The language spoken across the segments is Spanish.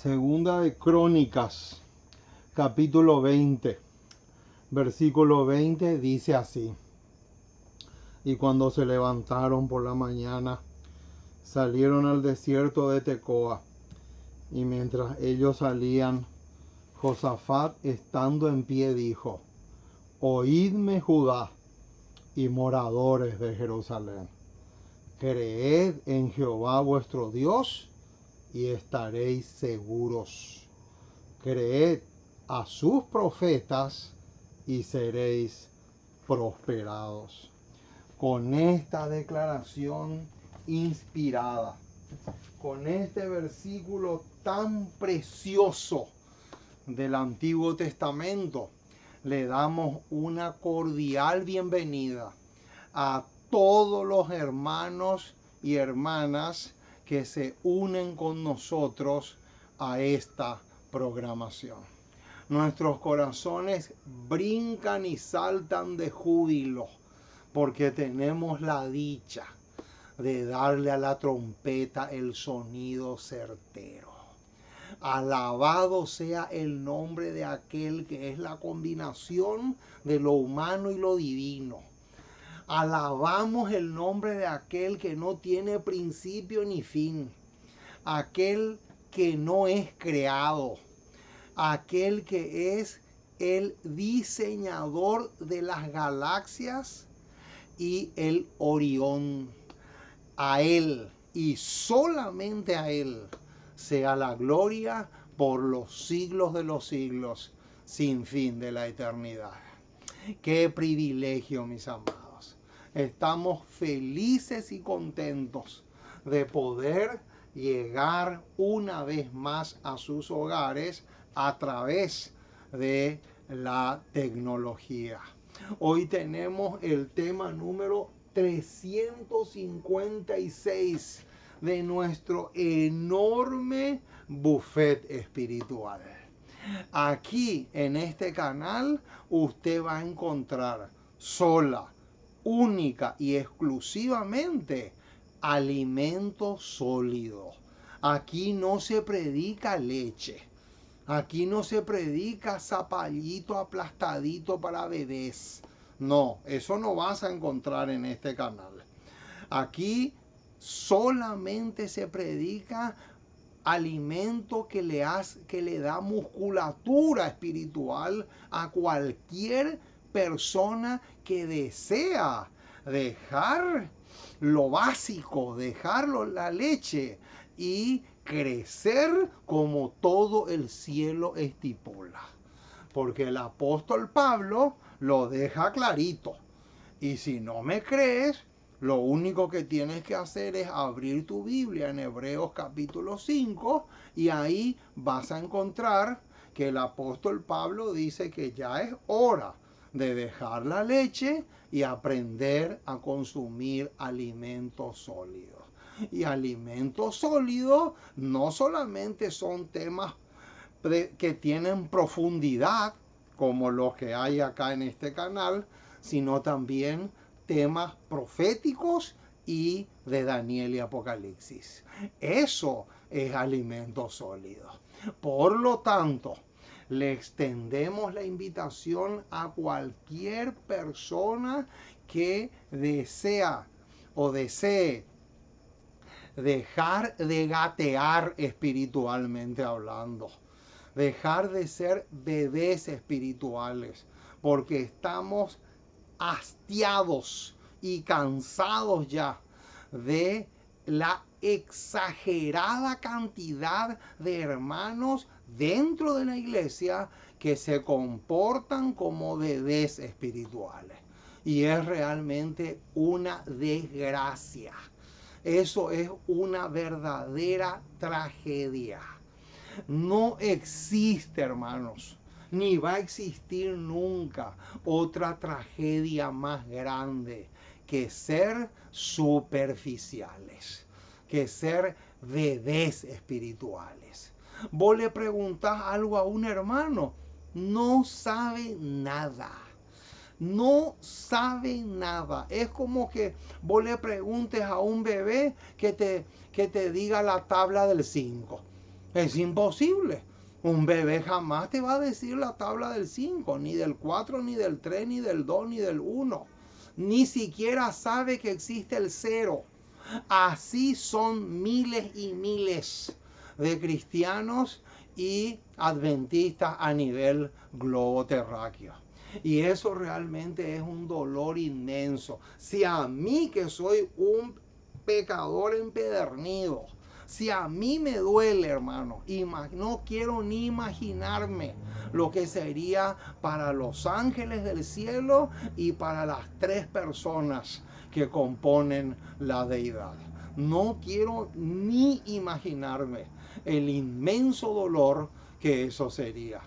Segunda de Crónicas, capítulo 20, versículo 20 dice así: Y cuando se levantaron por la mañana, salieron al desierto de Tecoa. Y mientras ellos salían, Josafat, estando en pie, dijo: Oídme, Judá y moradores de Jerusalén, creed en Jehová vuestro Dios y estaréis seguros. Creed a sus profetas y seréis prosperados. Con esta declaración inspirada, con este versículo tan precioso del Antiguo Testamento, le damos una cordial bienvenida a todos los hermanos y hermanas que se unen con nosotros a esta programación. Nuestros corazones brincan y saltan de júbilo porque tenemos la dicha de darle a la trompeta el sonido certero. Alabado sea el nombre de aquel que es la combinación de lo humano y lo divino. Alabamos el nombre de aquel que no tiene principio ni fin, aquel que no es creado, aquel que es el diseñador de las galaxias y el Orión. A él y solamente a él sea la gloria por los siglos de los siglos, sin fin de la eternidad. Qué privilegio, mis amados. Estamos felices y contentos de poder llegar una vez más a sus hogares a través de la tecnología. Hoy tenemos el tema número 356 de nuestro enorme buffet espiritual. Aquí en este canal usted va a encontrar sola, única y exclusivamente alimento sólido. Aquí no se predica leche. Aquí no se predica zapallito aplastadito para bebés. No, eso no vas a encontrar en este canal. Aquí solamente se predica alimento que le da musculatura espiritual a cualquier persona que desea dejar lo básico, dejarlo la leche y crecer como todo el cielo estipula. Porque el apóstol Pablo lo deja clarito. Y si no me crees, lo único que tienes que hacer es abrir tu Biblia en Hebreos capítulo 5 y ahí vas a encontrar que el apóstol Pablo dice que ya es hora de dejar la leche y aprender a consumir alimentos sólidos. Y alimentos sólidos no solamente son temas que tienen profundidad, como los que hay acá en este canal, sino también temas proféticos y de Daniel y Apocalipsis. Eso es alimento sólido. Por lo tanto, le extendemos la invitación a cualquier persona que desea o desee dejar de gatear espiritualmente hablando, dejar de ser bebés espirituales, porque estamos hastiados y cansados ya de la exagerada cantidad de hermanos dentro de la iglesia que se comportan como bebés espirituales. Y es realmente una desgracia. Eso es una verdadera tragedia. No existe, hermanos, ni va a existir nunca otra tragedia más grande que ser superficiales, que ser bebés espirituales. Vos le preguntás algo a un hermano, no sabe nada. No sabe nada. Es como que vos le preguntes a un bebé que te diga la tabla del 5. Es imposible. Un bebé jamás te va a decir la tabla del 5, ni del 4, ni del 3, ni del 2, ni del 1. Ni siquiera sabe que existe el 0. Así son miles y miles de cristianos y adventistas a nivel globo terráqueo. Y eso realmente es un dolor inmenso. Si a mí, que soy un pecador empedernido, si a mí me duele, hermano, no quiero ni imaginarme lo que sería para los ángeles del cielo y para las 3 personas que componen la deidad. No quiero ni imaginarme el inmenso dolor que eso sería.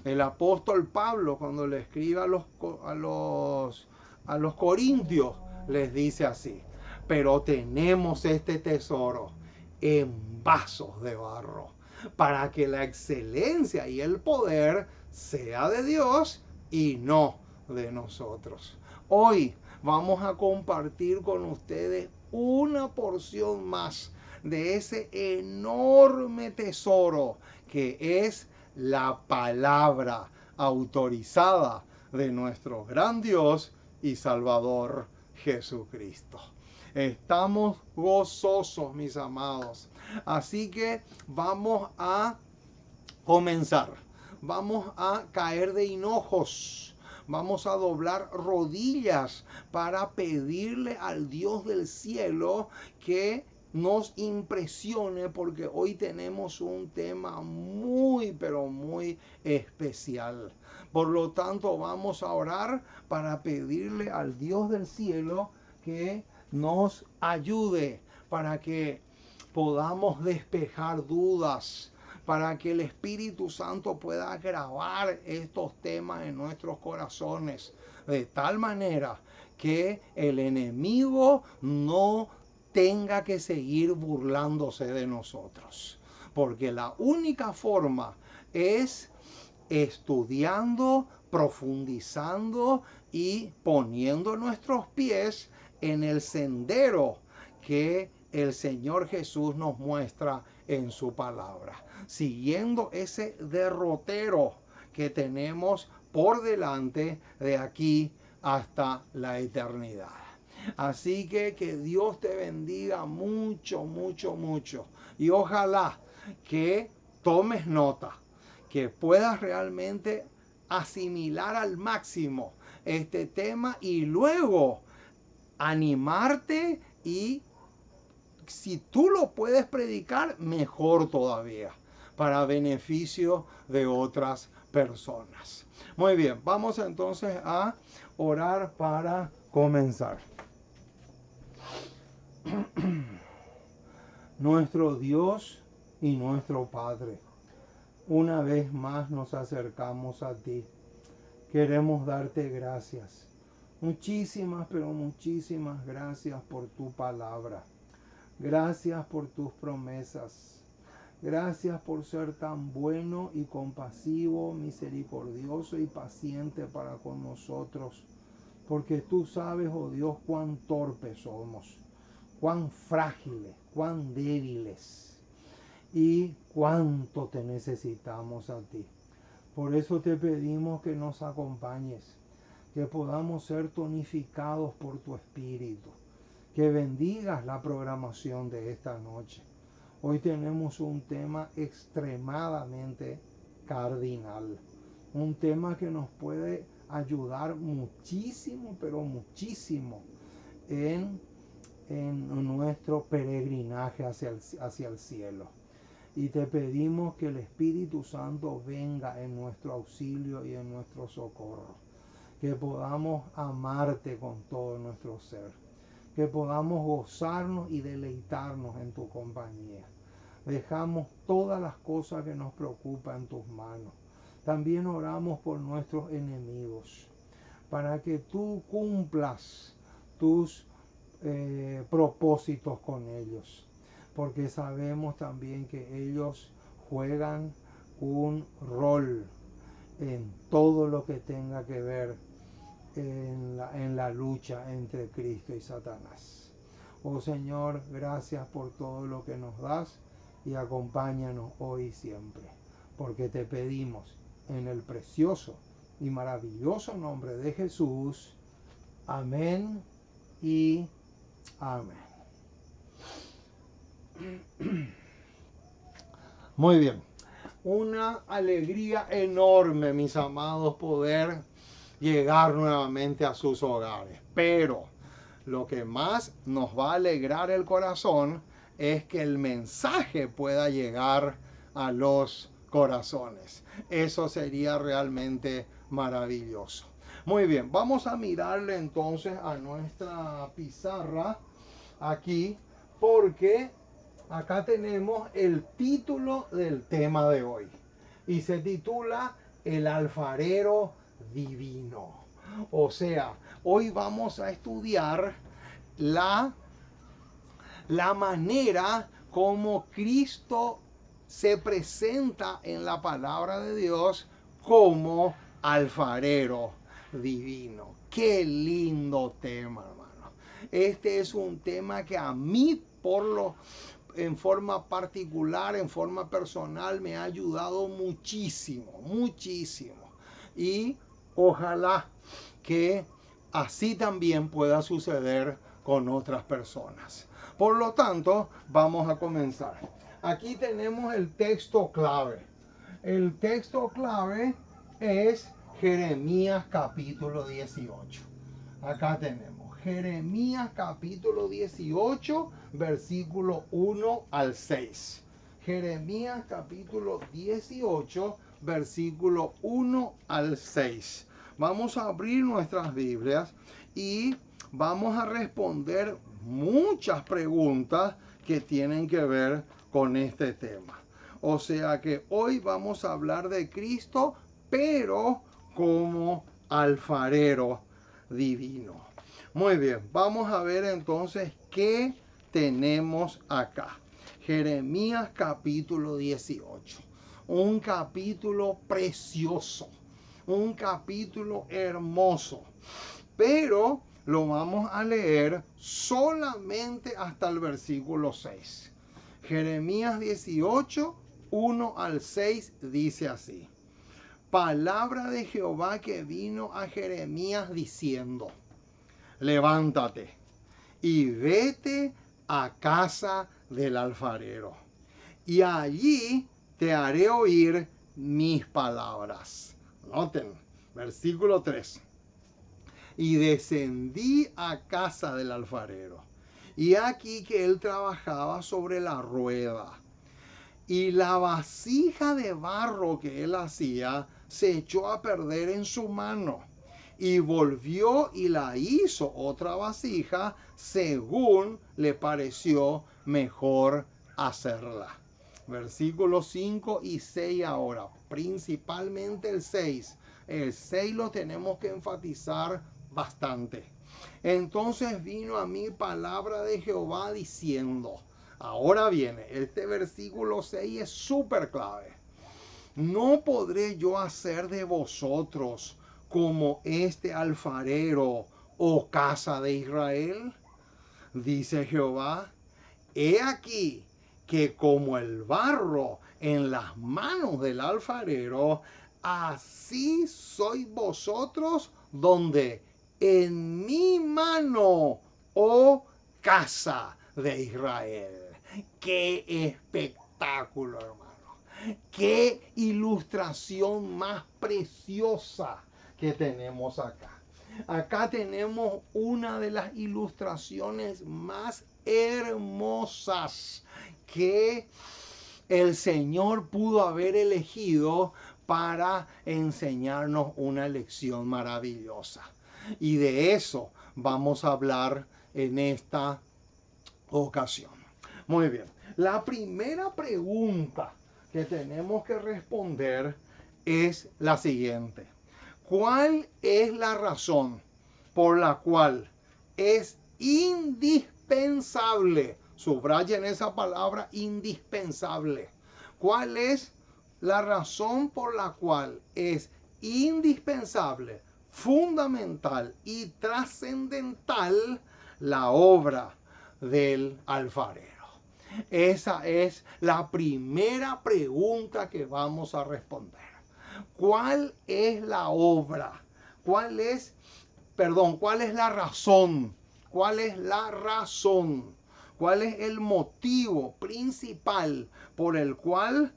El apóstol Pablo, cuando le escribe a los corintios, les dice así: pero tenemos este tesoro en vasos de barro, para que la excelencia y el poder sea de Dios y no de nosotros. Hoy vamos a compartir con ustedes una porción más de ese enorme tesoro que es la palabra autorizada de nuestro gran Dios y Salvador Jesucristo. Estamos gozosos, mis amados. Así que vamos a comenzar. Vamos a caer de hinojos. Vamos a doblar rodillas para pedirle al Dios del cielo que nos impresione, porque hoy tenemos un tema muy, pero muy especial. Por lo tanto, vamos a orar para pedirle al Dios del cielo que nos ayude para que podamos despejar dudas, para que el Espíritu Santo pueda grabar estos temas en nuestros corazones de tal manera que el enemigo no tenga que seguir burlándose de nosotros. Porque la única forma es estudiando, profundizando y poniendo nuestros pies en el sendero que el Señor Jesús nos muestra en su palabra, siguiendo ese derrotero que tenemos por delante de aquí hasta la eternidad. Así que Dios te bendiga mucho, mucho, mucho. Y ojalá que tomes nota, que puedas realmente asimilar al máximo este tema y luego animarte, y si tú lo puedes predicar, mejor todavía, para beneficio de otras personas. Muy bien, vamos entonces a orar para comenzar. Nuestro Dios y nuestro Padre, una vez más nos acercamos a ti. Queremos darte gracias. Muchísimas, pero muchísimas gracias por tu palabra. Gracias por tus promesas. Gracias por ser tan bueno y compasivo, misericordioso y paciente para con nosotros. Porque tú sabes, oh Dios, cuán torpes somos, cuán frágiles, cuán débiles y cuánto te necesitamos a ti. Por eso te pedimos que nos acompañes, que podamos ser tonificados por tu Espíritu, que bendigas la programación de esta noche. Hoy tenemos un tema extremadamente cardinal, un tema que nos puede ayudar muchísimo, pero muchísimo en nuestro peregrinaje hacia el cielo. Y te pedimos que el Espíritu Santo venga en nuestro auxilio y en nuestro socorro, que podamos amarte con todo nuestro ser, que podamos gozarnos y deleitarnos en tu compañía. Dejamos todas las cosas que nos preocupan en tus manos. También oramos por nuestros enemigos, para que tú cumplas tus propósitos con ellos, porque sabemos también que ellos juegan un rol en todo lo que tenga que ver en la lucha entre Cristo y Satanás. Oh Señor, gracias por todo lo que nos das y acompáñanos hoy y siempre, porque te pedimos en el precioso y maravilloso nombre de Jesús. Amén y amén. Muy bien. Una alegría enorme, mis amados, poder llegar nuevamente a sus hogares. Pero lo que más nos va a alegrar el corazón es que el mensaje pueda llegar a los corazones. Eso sería realmente maravilloso. Muy bien, vamos a mirarle entonces a nuestra pizarra aquí, porque acá tenemos el título del tema de hoy y se titula El alfarero divino. O sea, hoy vamos a estudiar la manera como Cristo se presenta en la palabra de Dios como alfarero divino. Qué lindo tema, hermano. Este es un tema que a mí, en forma particular, en forma personal, me ha ayudado muchísimo, muchísimo. Y ojalá que así también pueda suceder con otras personas. Por lo tanto, vamos a comenzar. Aquí tenemos el texto clave. El texto clave es Jeremías capítulo 18. Acá tenemos Jeremías capítulo 18, versículo 1 al 6. Jeremías capítulo 18, versículo 1 al 6. Vamos a abrir nuestras Biblias y vamos a responder muchas preguntas que tienen que ver con este tema. O sea que hoy vamos a hablar de Cristo, pero como alfarero divino. Muy bien, vamos a ver entonces qué tenemos acá. Jeremías capítulo 18. Un capítulo precioso. Un capítulo hermoso. Pero lo vamos a leer solamente hasta el versículo 6. Jeremías 18, 1 al 6 dice así. Palabra de Jehová que vino a Jeremías diciendo: levántate y vete a casa del alfarero, y allí te haré oír mis palabras. Noten, versículo 3. Y descendí a casa del alfarero, y aquí que él trabajaba sobre la rueda, y la vasija de barro que él hacía se echó a perder en su mano, y volvió y la hizo otra vasija según le pareció mejor hacerla. Versículos 5 y 6 ahora, principalmente el 6. El 6 lo tenemos que enfatizar bastante. Entonces vino a mí palabra de Jehová diciendo. Ahora viene, este versículo 6 es súper clave. ¿No podré yo hacer de vosotros como este alfarero, oh casa de Israel? Dice Jehová, he aquí que como el barro en las manos del alfarero, así sois vosotros donde en mi mano, oh casa de Israel. ¡Qué espectáculo, hermano! ¡Qué ilustración más preciosa que tenemos acá! Acá tenemos una de las ilustraciones más hermosas que el Señor pudo haber elegido para enseñarnos una lección maravillosa. Y de eso vamos a hablar en esta ocasión. Muy bien, la primera pregunta que tenemos que responder es la siguiente. ¿Cuál es la razón por la cual es indispensable? Subrayen esa palabra, indispensable. ¿Cuál es la razón por la cual es indispensable, fundamental y trascendental la obra del alfarero? Esa es la primera pregunta que vamos a responder. ¿Cuál es la obra? ¿Cuál es la razón? ¿Cuál es la razón? ¿Cuál es el motivo principal por el cual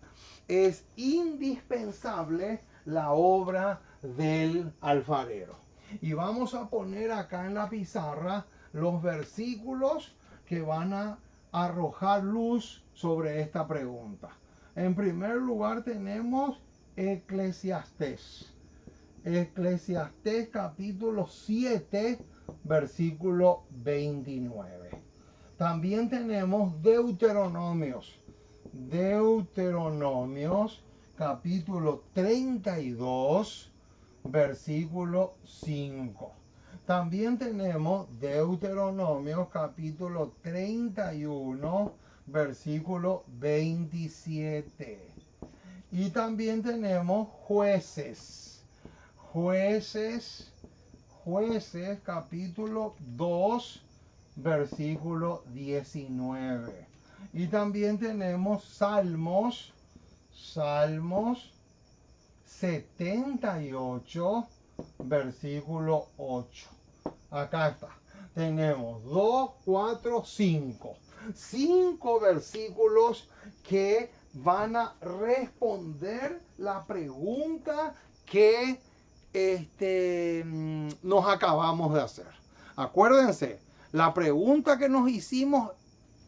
es indispensable la obra del alfarero? Y vamos a poner acá en la pizarra los versículos que van a arrojar luz sobre esta pregunta. En primer lugar tenemos Eclesiastés. Eclesiastés capítulo 7, versículo 29. También tenemos Deuteronomios. Deuteronomios capítulo 32, versículo 5. También tenemos Deuteronomios capítulo 31, versículo 27. Y también tenemos Jueces. Jueces capítulo 2, versículo 19. Y también tenemos Salmos 78, versículo 8. Acá está. Tenemos 2, 4, 5. 5 versículos que van a responder la pregunta que nos acabamos de hacer. Acuérdense, la pregunta que nos hicimos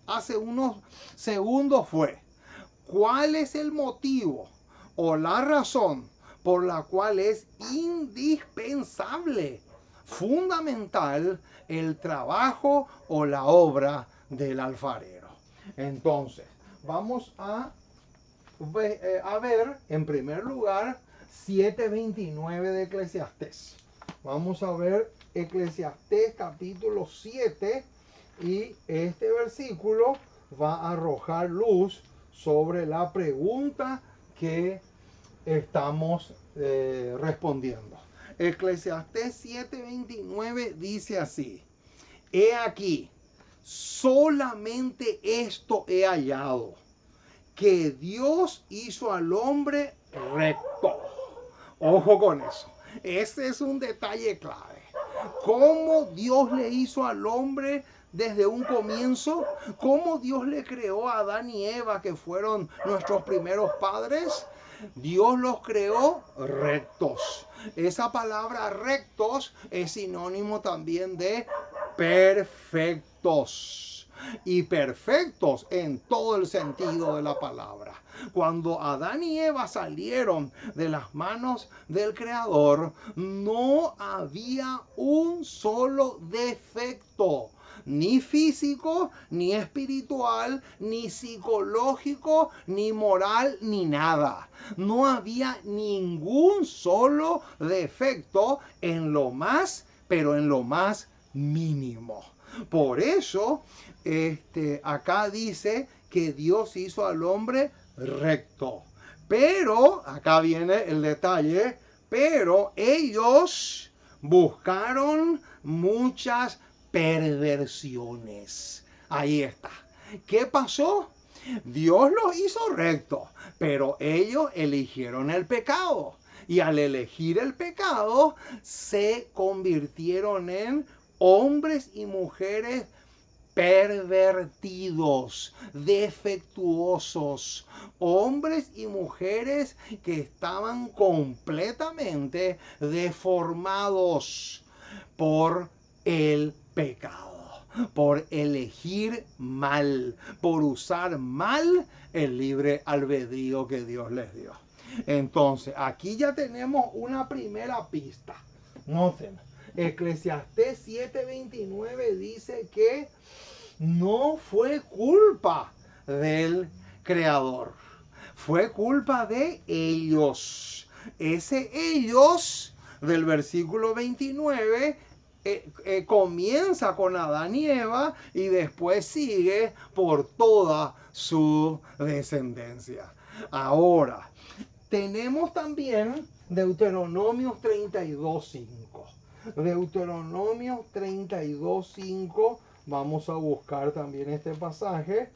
hace unos segundos fue: ¿cuál es el motivo o la razón por la cual es indispensable, fundamental, el trabajo o la obra del alfarero? Entonces, vamos a ver en primer lugar 7:29 de Eclesiastés. Vamos a ver Eclesiastés capítulo 7 y este versículo va a arrojar luz sobre la pregunta que estamos respondiendo. Eclesiastés 7:29 dice así: he aquí, solamente esto he hallado, que Dios hizo al hombre recto. Ojo con eso. Ese es un detalle clave. ¿Cómo Dios le hizo al hombre desde un comienzo? ¿Cómo Dios le creó a Adán y Eva, que fueron nuestros primeros padres? Dios los creó rectos. Esa palabra rectos es sinónimo también de perfectos. Y perfectos en todo el sentido de la palabra. Cuando Adán y Eva salieron de las manos del Creador, no había un solo defecto, ni físico, ni espiritual, ni psicológico, ni moral, ni nada. No había ningún solo defecto en lo más, pero en lo más mínimo. Por eso, acá dice que Dios hizo al hombre recto. Pero, acá viene el detalle, pero ellos buscaron muchas perversiones. Ahí está. ¿Qué pasó? Dios los hizo recto, pero ellos eligieron el pecado. Y al elegir el pecado, se convirtieron en hombres y mujeres pervertidos, defectuosos, hombres y mujeres que estaban completamente deformados por el pecado, por elegir mal, por usar mal el libre albedrío que Dios les dio. Entonces, aquí ya tenemos una primera pista. Noten, Eclesiastés 7:29 dice que no fue culpa del Creador, fue culpa de ellos. Ese ellos del versículo 29 comienza con Adán y Eva y después sigue por toda su descendencia. Ahora, tenemos también Deuteronomios 32:5. Deuteronomios 32:5. Vamos a buscar también este pasaje.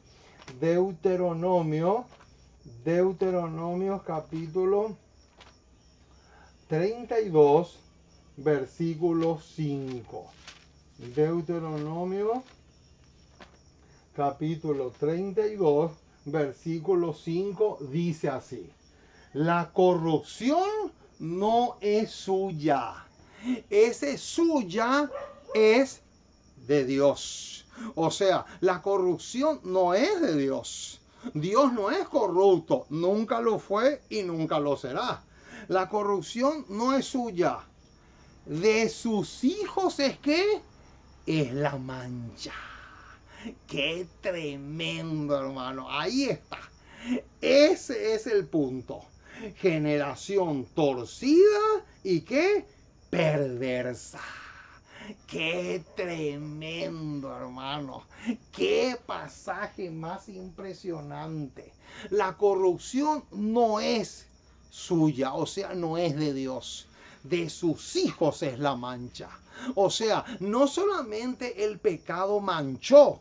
Deuteronomio capítulo 32, versículo 5. Deuteronomio capítulo 32, versículo 5 dice así: la corrupción no es suya. Ese suya es de Dios. O sea, la corrupción no es de Dios. Dios no es corrupto, nunca lo fue y nunca lo será. La corrupción no es suya. De sus hijos es que es la mancha. Qué tremendo, hermano. Ahí está. Ese es el punto. Generación torcida y qué perversa. Qué tremendo, hermano. Qué pasaje más impresionante. La corrupción no es suya, o sea, no es de Dios. De sus hijos es la mancha. O sea, no solamente el pecado manchó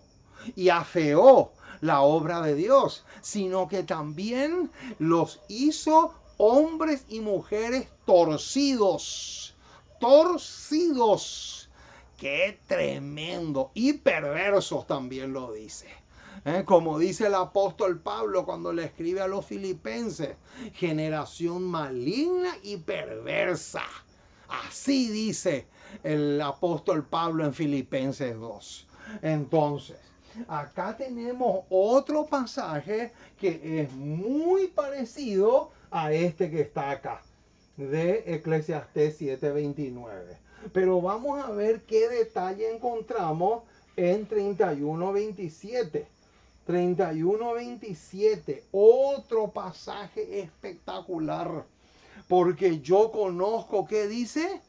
y afeó la obra de Dios, sino que también los hizo hombres y mujeres torcidos. Torcidos. Qué tremendo. Y perversos también lo dice. Como dice el apóstol Pablo cuando le escribe a los filipenses, generación maligna y perversa. Así dice el apóstol Pablo en Filipenses 2. Entonces, acá tenemos otro pasaje que es muy parecido a este que está acá, de Eclesiastés 7:29. Pero vamos a ver qué detalle encontramos en 31:27. 31:27, otro pasaje espectacular. Porque yo conozco, ¿qué dice?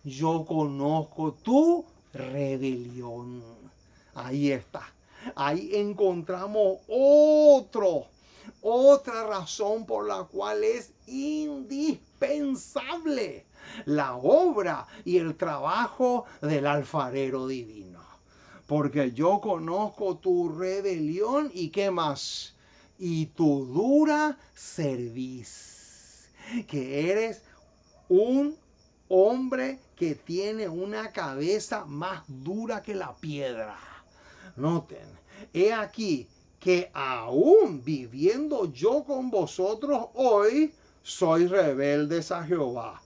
Yo conozco tu rebelión. Ahí está. Ahí encontramos otra razón por la cual es indispensable la obra y el trabajo del alfarero divino. Porque yo conozco tu rebelión y qué más, y tu dura cerviz, que eres un hombre que tiene una cabeza más dura que la piedra. Noten, he aquí que aún viviendo yo con vosotros hoy, soy rebeldes a Jehová.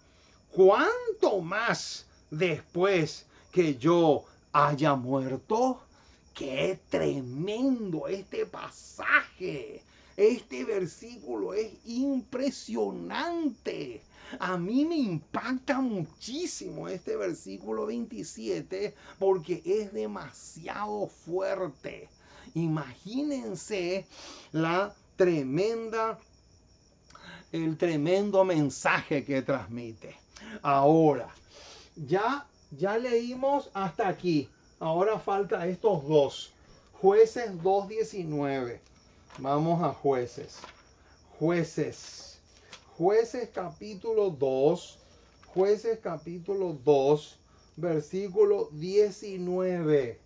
¿Cuánto más después que yo haya muerto? ¡Qué tremendo este pasaje! Este versículo es impresionante. A mí me impacta muchísimo este versículo 27 porque es demasiado fuerte. Imagínense el tremendo mensaje que transmite. Ahora, ya leímos hasta aquí. Ahora falta estos dos. Jueces 2:19. Vamos a Jueces. Jueces capítulo 2. Jueces capítulo 2, versículo 19.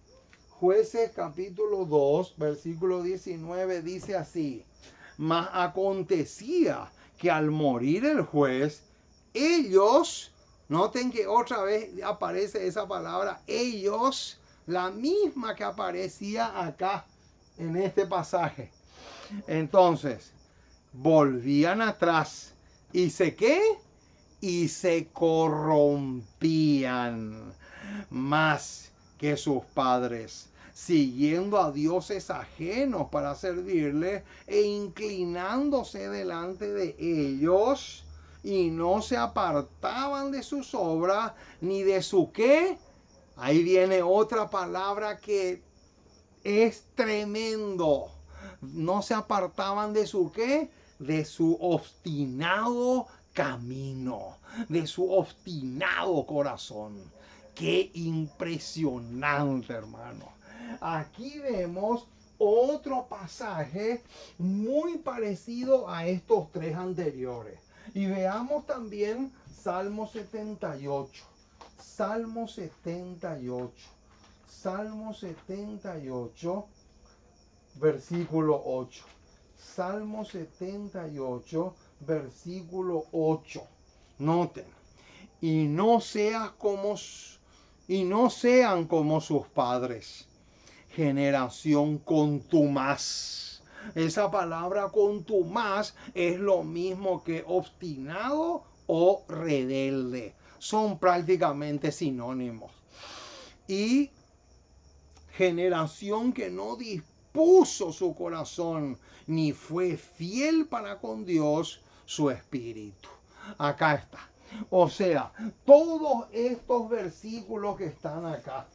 Jueces capítulo 2, versículo 19 dice así: mas acontecía que al morir el juez, ellos, noten que otra vez aparece esa palabra, ellos, la misma que aparecía acá en este pasaje. Entonces, volvían atrás y y se corrompían más que sus padres, siguiendo a dioses ajenos para servirle e inclinándose delante de ellos, y no se apartaban de sus obras ni de su qué. Ahí viene otra palabra que es tremendo. No se apartaban de su qué, de su obstinado camino, de su obstinado corazón. Qué impresionante, hermano. Aquí vemos otro pasaje muy parecido a estos tres anteriores. Y veamos también Salmo 78. Salmo 78. Salmo 78. versículo 8. Salmo 78, versículo 8. Noten. Y no sean como sus padres, generación contumaz. Esa palabra contumaz es lo mismo que obstinado o rebelde. Son prácticamente sinónimos. Y generación que no dispuso su corazón ni fue fiel para con Dios su espíritu. Acá está. O sea, todos estos versículos que están acá,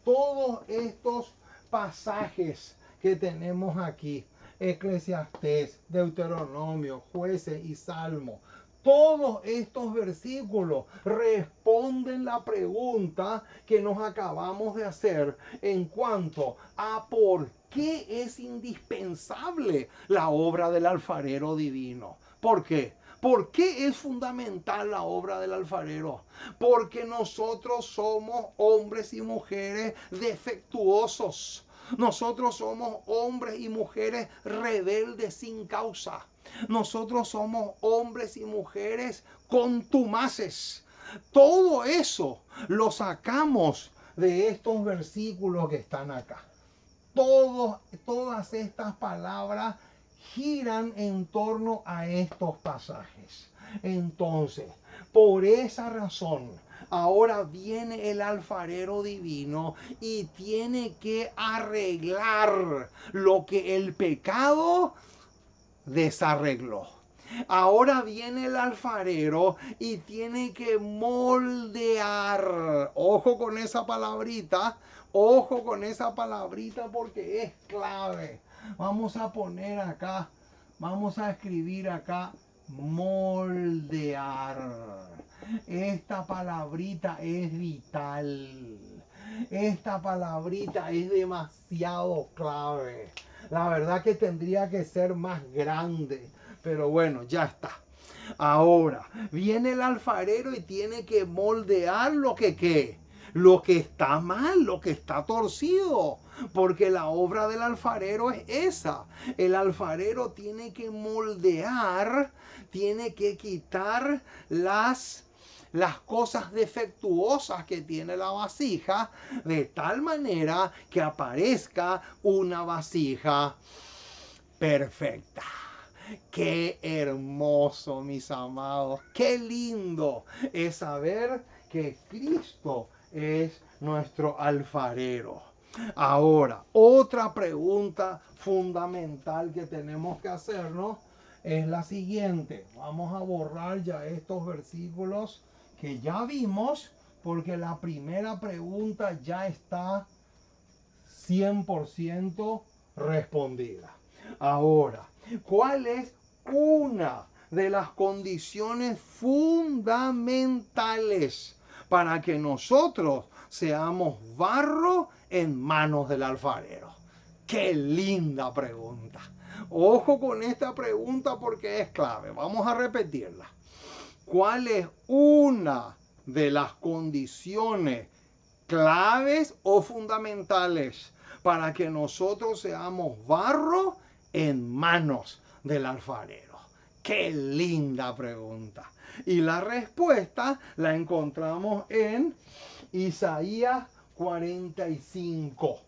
todos estos pasajes que tenemos aquí, Eclesiastés, Deuteronomio, Jueces y Salmo, todos estos versículos responden la pregunta que nos acabamos de hacer en cuanto a por qué es indispensable la obra del alfarero divino. ¿Por qué? ¿Por qué es fundamental la obra del alfarero? Porque nosotros somos hombres y mujeres defectuosos. Nosotros somos hombres y mujeres rebeldes sin causa. Nosotros somos hombres y mujeres contumaces. Todo eso lo sacamos de estos versículos que están acá. Todas estas palabras giran en torno a estos pasajes. Entonces, por esa razón, ahora viene el alfarero divino y tiene que arreglar lo que el pecado desarregló. Ahora viene el alfarero y tiene que moldear. Ojo con esa palabrita. Ojo con esa palabrita porque es clave. Vamos a poner acá, vamos a escribir acá, moldear. Esta palabrita es vital. Esta palabrita es demasiado clave. La verdad que tendría que ser más grande, pero bueno, ya está. Ahora, viene el alfarero y tiene que moldear lo que ¿qué? Lo que está mal, lo que está torcido, porque la obra del alfarero es esa. El alfarero tiene que moldear, tiene que quitar las cosas defectuosas que tiene la vasija, de tal manera que aparezca una vasija perfecta. Qué hermoso, mis amados, qué lindo es saber que Cristo es nuestro alfarero. Ahora, otra pregunta fundamental que tenemos que hacernos es la siguiente. Vamos a borrar ya estos versículos que ya vimos, porque la primera pregunta ya está 100% respondida. Ahora, ¿cuál es una de las condiciones fundamentales para que nosotros seamos barro en manos del alfarero? ¡Qué linda pregunta! Ojo con esta pregunta porque es clave. Vamos a repetirla. ¿Cuál es una de las condiciones claves o fundamentales para que nosotros seamos barro en manos del alfarero? ¡Qué linda pregunta! Y la respuesta la encontramos en Isaías 45.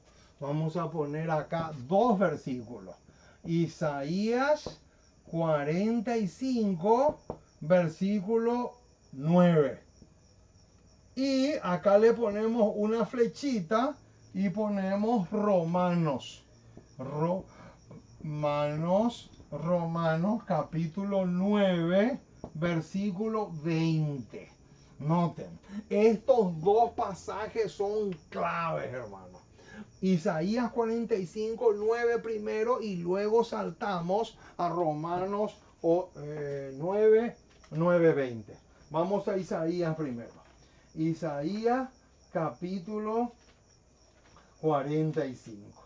Vamos a poner acá dos versículos. Isaías 45, versículo 9. Y acá le ponemos una flechita y ponemos Romanos. Romanos capítulo 9, versículo 20. Noten, estos dos pasajes son claves, hermanos. Isaías 45, 9 primero y luego saltamos a Romanos 9, 9, 20. Vamos a Isaías primero. Isaías capítulo 45.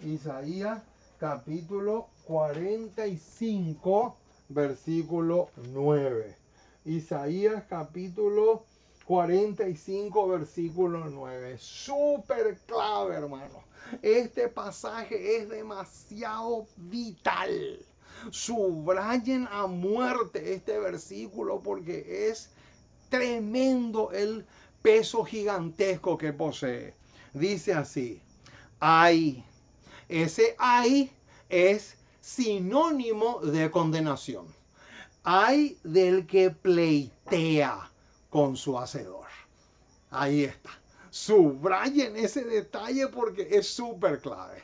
Isaías capítulo 45, versículo 9. Isaías capítulo 45, versículo 9. Súper clave, hermano. Este pasaje es demasiado vital. Subrayen a muerte este versículo porque es tremendo el peso gigantesco que posee. Dice así: ay. Ese ay es sinónimo de condenación. Ay del que pleitea con su hacedor. Ahí está. Subrayen ese detalle porque es súper clave.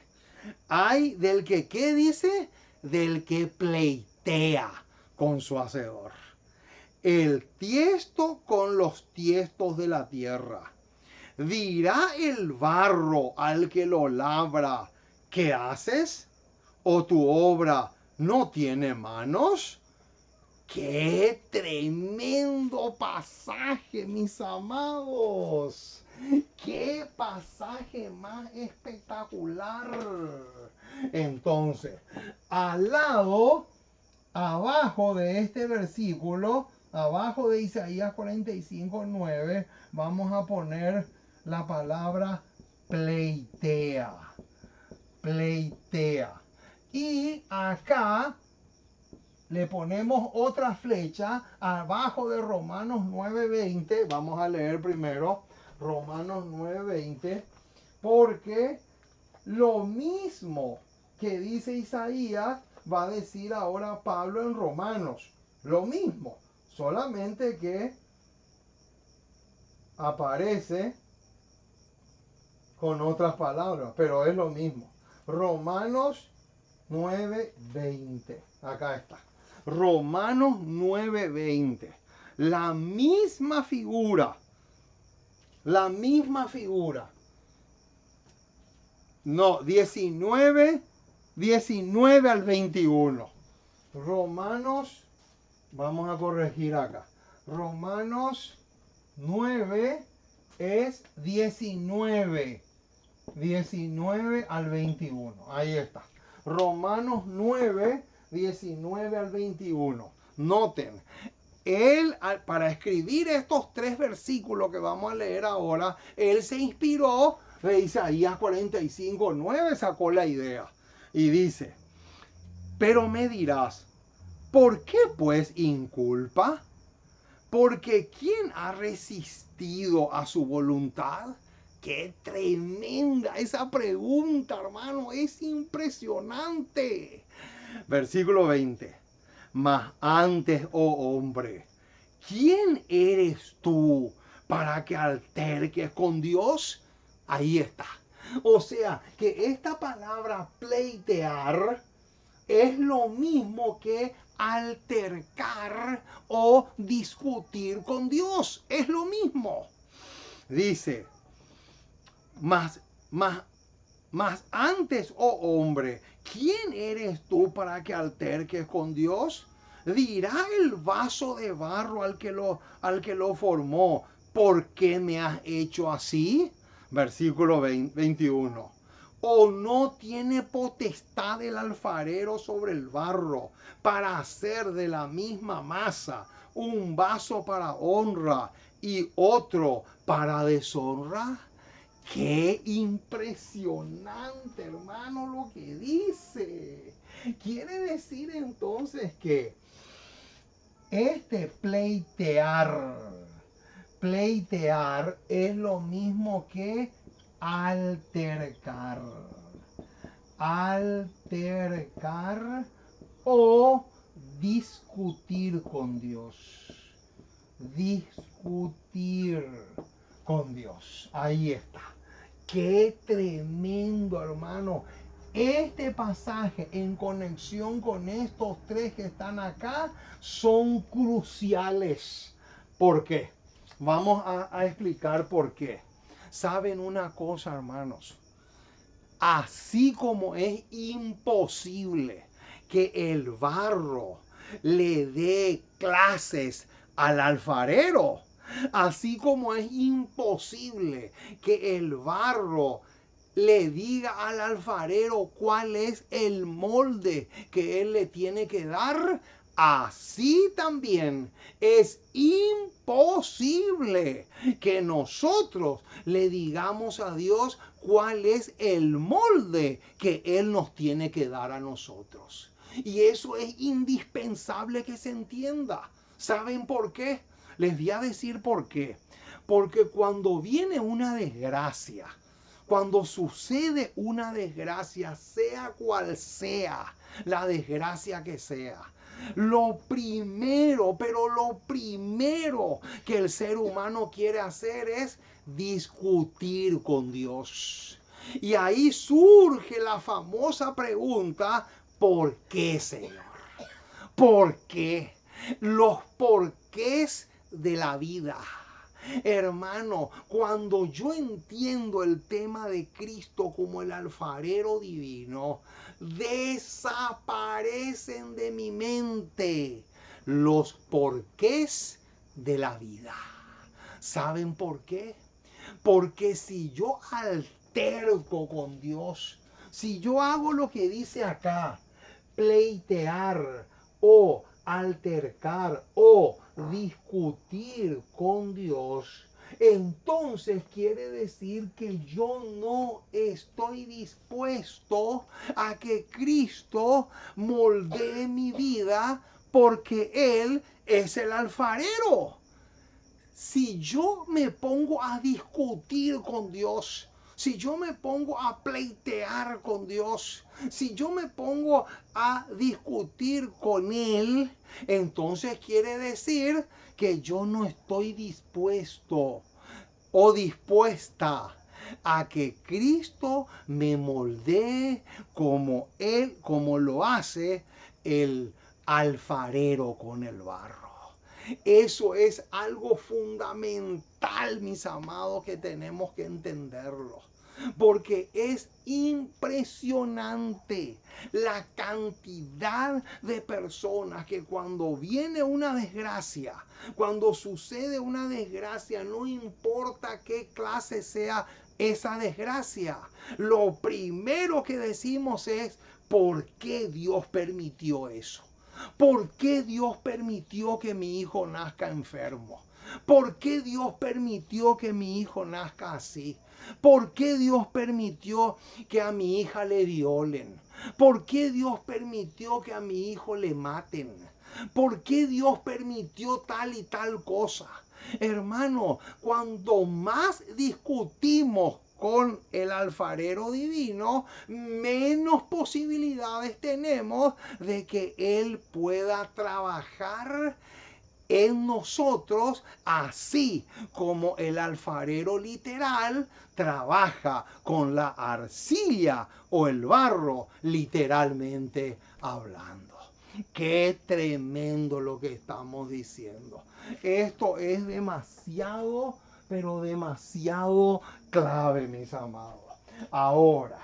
Ay del que, ¿qué dice? Del que pleitea con su hacedor. El tiesto con los tiestos de la tierra. Dirá el barro al que lo labra: ¿qué haces? ¿O tu obra no tiene manos? ¡Qué tremendo pasaje, mis amados! ¡Qué pasaje más espectacular! Entonces, al lado, abajo de este versículo, abajo de Isaías 45, 9, vamos a poner la palabra pleitea. Pleitea. Y acá le ponemos otra flecha abajo de Romanos 9:20. Vamos a leer primero Romanos 9:20, porque lo mismo que dice Isaías va a decir ahora Pablo en Romanos. Lo mismo, solamente que aparece con otras palabras, pero es lo mismo. Romanos 9:20. Acá está. Romanos 9:20. La misma figura. La misma figura. No, 19 al 21. Romanos, vamos a corregir acá. Romanos 9 es 19 al 21. Ahí está. Romanos 9, 19 al 21. Noten, él, para escribir estos 3 versículos que vamos a leer ahora, él se inspiró de Isaías 45, 9, sacó la idea. Y dice: pero me dirás, ¿por qué pues inculpa? Porque ¿quién ha resistido a su voluntad? ¡Qué tremenda esa pregunta, hermano! Es impresionante. Versículo 20. Mas antes, oh hombre, ¿quién eres tú para que alterques con Dios? Ahí está. O sea, que esta palabra pleitear es lo mismo que altercar o discutir con Dios. Es lo mismo. Dice: Mas antes, oh hombre, ¿quién eres tú para que alterques con Dios? Dirá el vaso de barro al que lo formó: ¿por qué me has hecho así? Versículo 21. ¿O no tiene potestad el alfarero sobre el barro para hacer de la misma masa un vaso para honra y otro para deshonra? ¡Qué impresionante, hermano, lo que dice! Quiere decir entonces que este pleitear es lo mismo que altercar. Altercar o discutir con Dios. Discutir con Dios. Ahí está. Qué tremendo, hermano. Este pasaje en conexión con estos 3 que están acá son cruciales. ¿Por qué? Vamos a explicar por qué. ¿Saben una cosa, hermanos? Así como es imposible que el barro le dé clases al alfarero, así como es imposible que el barro le diga al alfarero cuál es el molde que él le tiene que dar, así también es imposible que nosotros le digamos a Dios cuál es el molde que Él nos tiene que dar a nosotros. Y eso es indispensable que se entienda. ¿Saben por qué? Les voy a decir por qué. Porque cuando viene una desgracia, cuando sucede una desgracia, sea cual sea la desgracia que sea, lo primero, pero lo primero que el ser humano quiere hacer es discutir con Dios. Y ahí surge la famosa pregunta, ¿por qué, Señor? ¿Por qué? Los porqués de la vida. Hermano, cuando yo entiendo el tema de Cristo como el alfarero divino, desaparecen de mi mente los porqués de la vida. ¿Saben por qué? Porque si yo alterco con Dios, si yo hago lo que dice acá, pleitear o altercar o discutir con Dios, entonces quiere decir que yo no estoy dispuesto a que Cristo moldee mi vida porque Él es el alfarero. Si yo me pongo a discutir con Dios, si yo me pongo a pleitear con Dios, si yo me pongo a discutir con Él, entonces quiere decir que yo no estoy dispuesto o dispuesta a que Cristo me moldee como Él, como lo hace el alfarero con el barro. Eso es algo fundamental, mis amados, que tenemos que entenderlo. Porque es impresionante la cantidad de personas que cuando viene una desgracia, cuando sucede una desgracia, no importa qué clase sea esa desgracia, lo primero que decimos es, ¿por qué Dios permitió eso? ¿Por qué Dios permitió que mi hijo nazca enfermo? ¿Por qué Dios permitió que mi hijo nazca así? ¿Por qué Dios permitió que a mi hija le violen? ¿Por qué Dios permitió que a mi hijo le maten? ¿Por qué Dios permitió tal y tal cosa? Hermano, cuando más discutimos con el alfarero divino, menos posibilidades tenemos de que Él pueda trabajar en nosotros, así como el alfarero literal trabaja con la arcilla o el barro, literalmente hablando. Qué tremendo lo que estamos diciendo. Esto es demasiado, pero demasiado clave, mis amados. Ahora,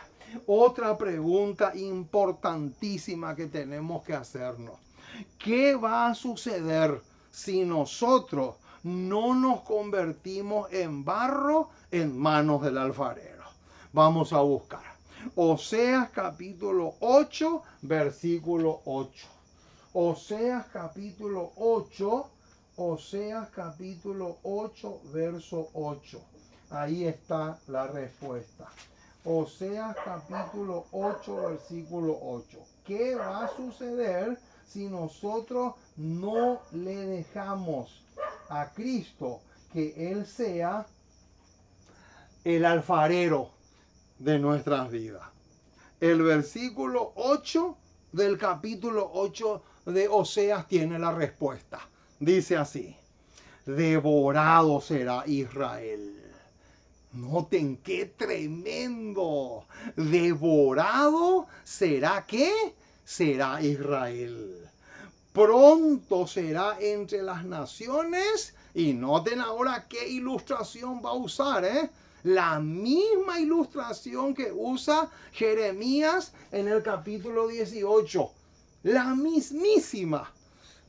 otra pregunta importantísima que tenemos que hacernos. ¿Qué va a suceder si nosotros no nos convertimos en barro en manos del alfarero? Vamos a buscar. Oseas capítulo 8, versículo 8. Oseas capítulo 8, Oseas capítulo 8, verso 8. Ahí está la respuesta. Oseas capítulo 8, versículo 8. ¿Qué va a suceder si nosotros no le dejamos a Cristo que Él sea el alfarero de nuestras vidas? El versículo 8 del capítulo 8 de Oseas tiene la respuesta. Dice así: devorado será Israel. Noten qué tremendo. Devorado será ¿qué? Será Israel. Pronto será entre las naciones. Y noten ahora qué ilustración va a usar, la misma ilustración que usa Jeremías en el capítulo 18. La mismísima.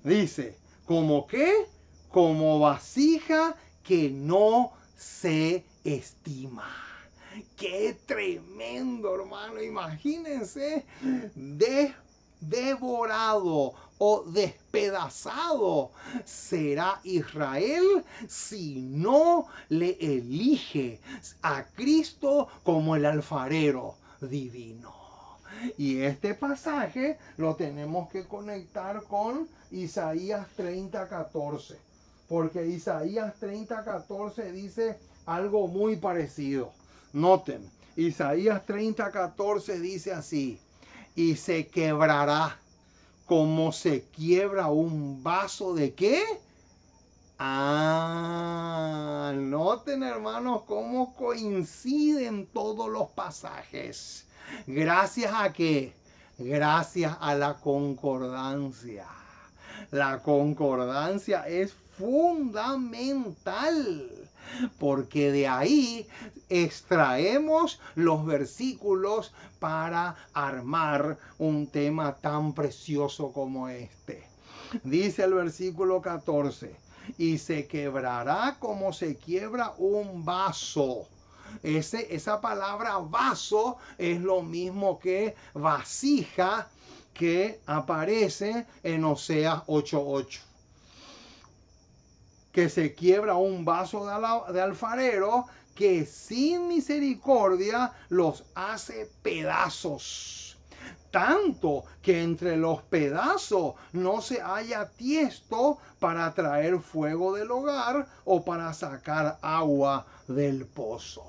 Dice, ¿cómo qué? Como vasija que no se estima. Qué tremendo, hermano. Imagínense devorado o despedazado será Israel si no le elige a Cristo como el alfarero divino. Y este pasaje lo tenemos que conectar con Isaías 30:14, porque Isaías 30:14 dice algo muy parecido. Noten, Isaías 30:14 dice así: y se quebrará como se quiebra un vaso de ¿qué? Noten, hermanos, cómo coinciden todos los pasajes. ¿Gracias a qué? Gracias a la concordancia. La concordancia es fundamental, porque de ahí extraemos los versículos para armar un tema tan precioso como este. Dice el versículo 14, y se quebrará como se quiebra un vaso. Esa palabra vaso es lo mismo que vasija, que aparece en Oseas 8:8. Que se quiebra un vaso de alfarero, que sin misericordia los hace pedazos, tanto que entre los pedazos no se halla tiesto para traer fuego del hogar o para sacar agua del pozo.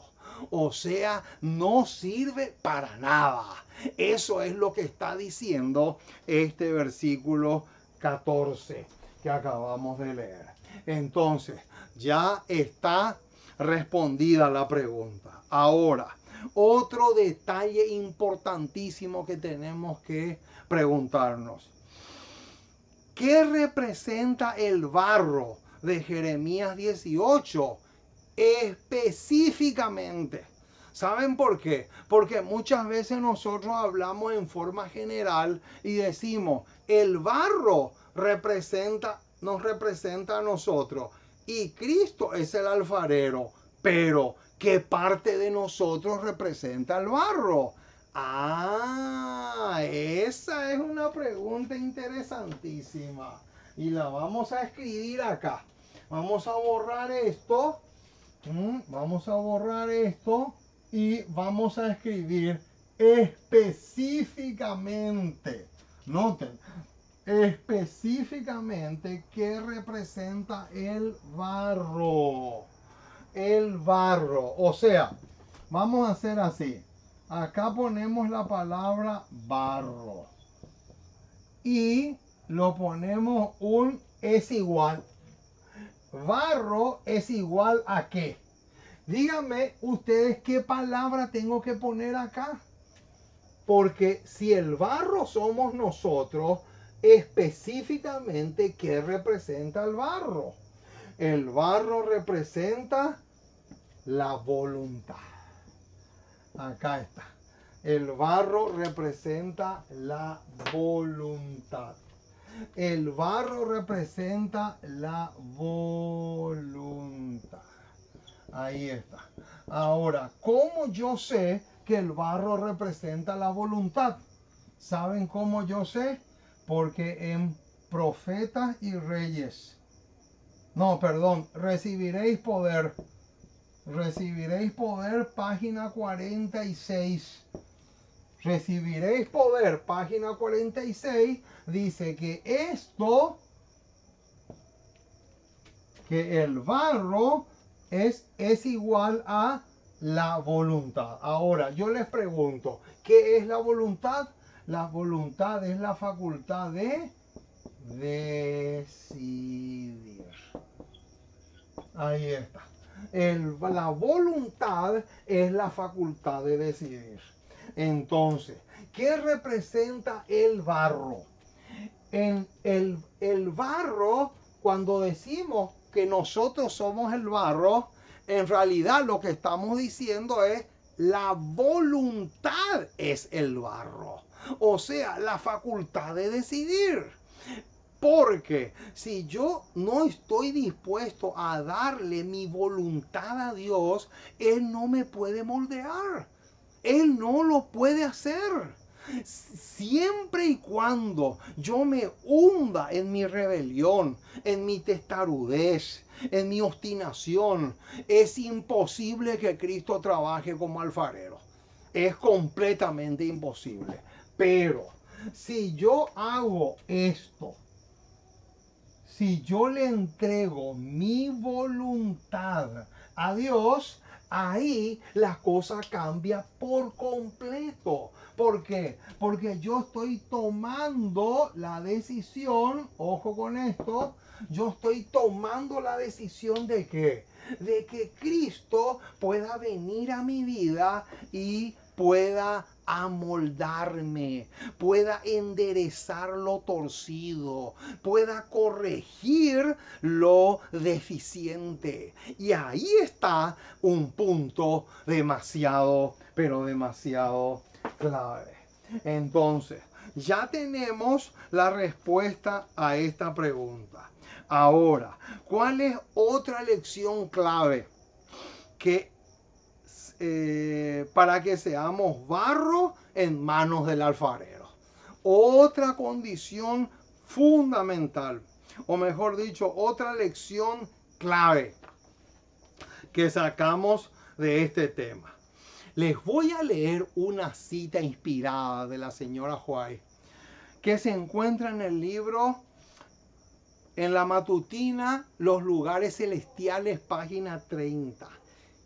O sea, no sirve para nada. Eso es lo que está diciendo este versículo 14 que acabamos de leer. Entonces, ya está respondida la pregunta. Ahora, otro detalle importantísimo que tenemos que preguntarnos: ¿qué representa el barro de Jeremías 18 específicamente? ¿Saben por qué? Porque muchas veces nosotros hablamos en forma general y decimos, el barro nos representa a nosotros y Cristo es el alfarero, pero ¿qué parte de nosotros representa el barro? Esa es una pregunta interesantísima y la vamos a escribir acá. Vamos a borrar esto. Vamos a borrar esto y vamos a escribir específicamente. Noten, específicamente qué representa el barro. El barro. O sea, vamos a hacer así. Acá ponemos la palabra barro. Y lo ponemos un es igual. Barro es igual a qué. Díganme ustedes qué palabra tengo que poner acá. Porque si el barro somos nosotros, específicamente, ¿qué representa el barro? El barro representa la voluntad. Acá está. El barro representa la voluntad. El barro representa la voluntad. Ahí está. Ahora, ¿cómo yo sé que el barro representa la voluntad? ¿Saben cómo yo sé? Porque en Profetas y Reyes. No, perdón. Recibiréis poder. Recibiréis poder, página 46. Recibiréis poder, página 46. Dice que esto, que el barro es igual a la voluntad. Ahora, yo les pregunto, ¿qué es la voluntad? La voluntad es la facultad de decidir. Ahí está. La voluntad es la facultad de decidir. Entonces, ¿qué representa el barro? El barro, cuando decimos que nosotros somos el barro, en realidad lo que estamos diciendo es la voluntad es el barro. O sea, la facultad de decidir. Porque si yo no estoy dispuesto a darle mi voluntad a Dios, Él no me puede moldear. Él no lo puede hacer. Siempre y cuando yo me hunda en mi rebelión, en mi testarudez, en mi obstinación, es imposible que Cristo trabaje como alfarero. Es completamente imposible. Pero si yo hago esto, si yo le entrego mi voluntad a Dios, ahí la cosa cambia por completo. ¿Por qué? Porque yo estoy tomando la decisión, ojo con esto, yo estoy tomando la decisión de que Cristo pueda venir a mi vida y pueda amoldarme, pueda enderezar lo torcido, pueda corregir lo deficiente. Y ahí está un punto demasiado, pero demasiado clave. Entonces, ya tenemos la respuesta a esta pregunta. Ahora, ¿cuál es otra lección clave para que seamos barro en manos del alfarero? Otra condición fundamental, o mejor dicho, otra lección clave que sacamos de este tema. Les voy a leer una cita inspirada de la señora White que se encuentra en el libro En la Matutina, Los Lugares Celestiales, página 30.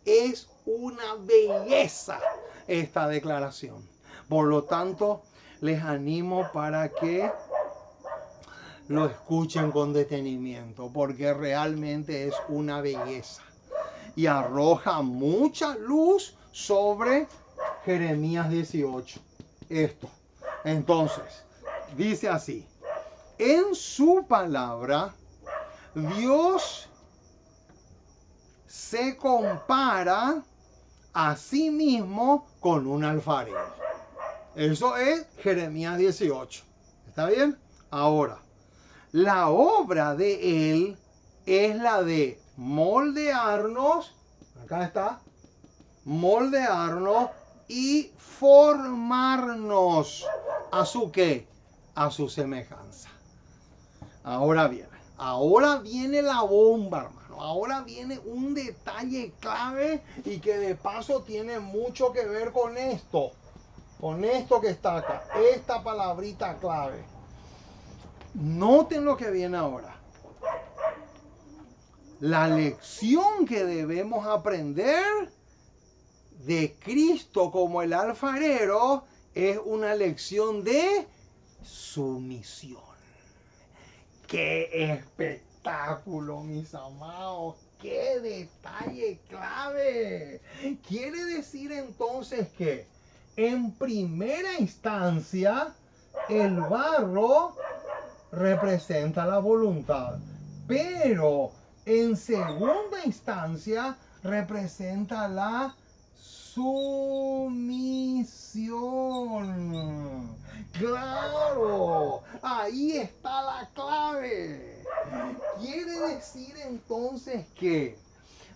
Es una belleza esta declaración. Por lo tanto, les animo para que lo escuchen con detenimiento, porque realmente es una belleza y arroja mucha luz sobre Jeremías 18. Esto. Entonces, dice así: en su palabra, Dios se compara a sí mismo con un alfarero. Eso es Jeremías 18. ¿Está bien? Ahora, la obra de él es la de moldearnos, acá está, moldearnos y formarnos a su ¿qué? A su semejanza. Ahora viene la bomba, hermano. Ahora viene un detalle clave y que de paso tiene mucho que ver con esto que está acá, esta palabrita clave. Noten lo que viene ahora. La lección que debemos aprender de Cristo como el alfarero es una lección de sumisión. ¡Qué espectáculo, mis amados! ¡Qué detalle clave! Quiere decir entonces que en primera instancia el barro representa la voluntad, pero en segunda instancia representa la sumisión. Claro, ahí está la clave. Quiere decir entonces que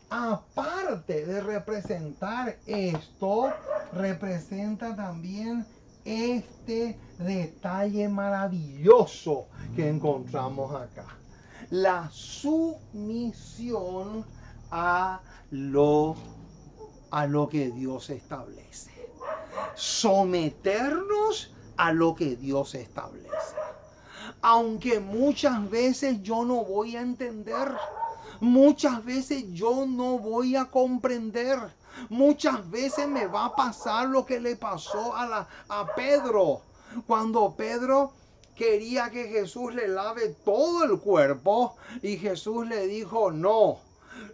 aparte de representar esto, representa también este detalle maravilloso que encontramos acá. La sumisión a lo que Dios establece. Someternos a lo que Dios establece. Aunque muchas veces yo no voy a entender, muchas veces yo no voy a comprender, muchas veces me va a pasar lo que le pasó a Pedro, cuando Pedro quería que Jesús le lave todo el cuerpo y Jesús le dijo: no,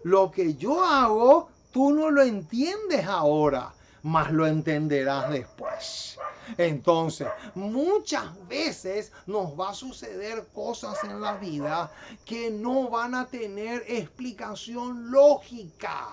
lo que yo hago tú no lo entiendes ahora, mas lo entenderás después. Entonces, muchas veces nos va a suceder cosas en la vida que no van a tener explicación lógica.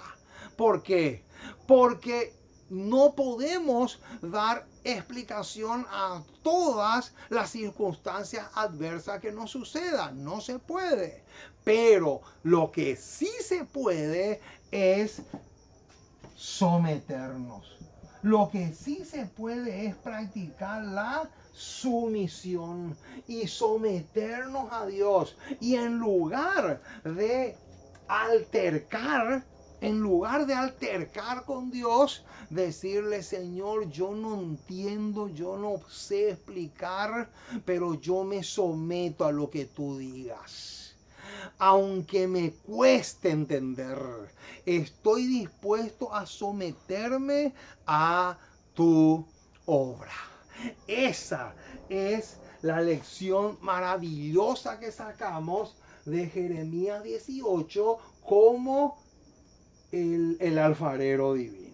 ¿Por qué? Porque no podemos dar explicación a todas las circunstancias adversas que nos sucedan. No se puede. Pero lo que sí se puede es someternos. Lo que sí se puede es practicar la sumisión y someternos a Dios. Y en lugar de altercar, con Dios, decirle, Señor, yo no entiendo, yo no sé explicar, pero yo me someto a lo que tú digas. Aunque me cueste entender, estoy dispuesto a someterme a tu obra. Esa es la lección maravillosa que sacamos de Jeremías 18 como el alfarero divino.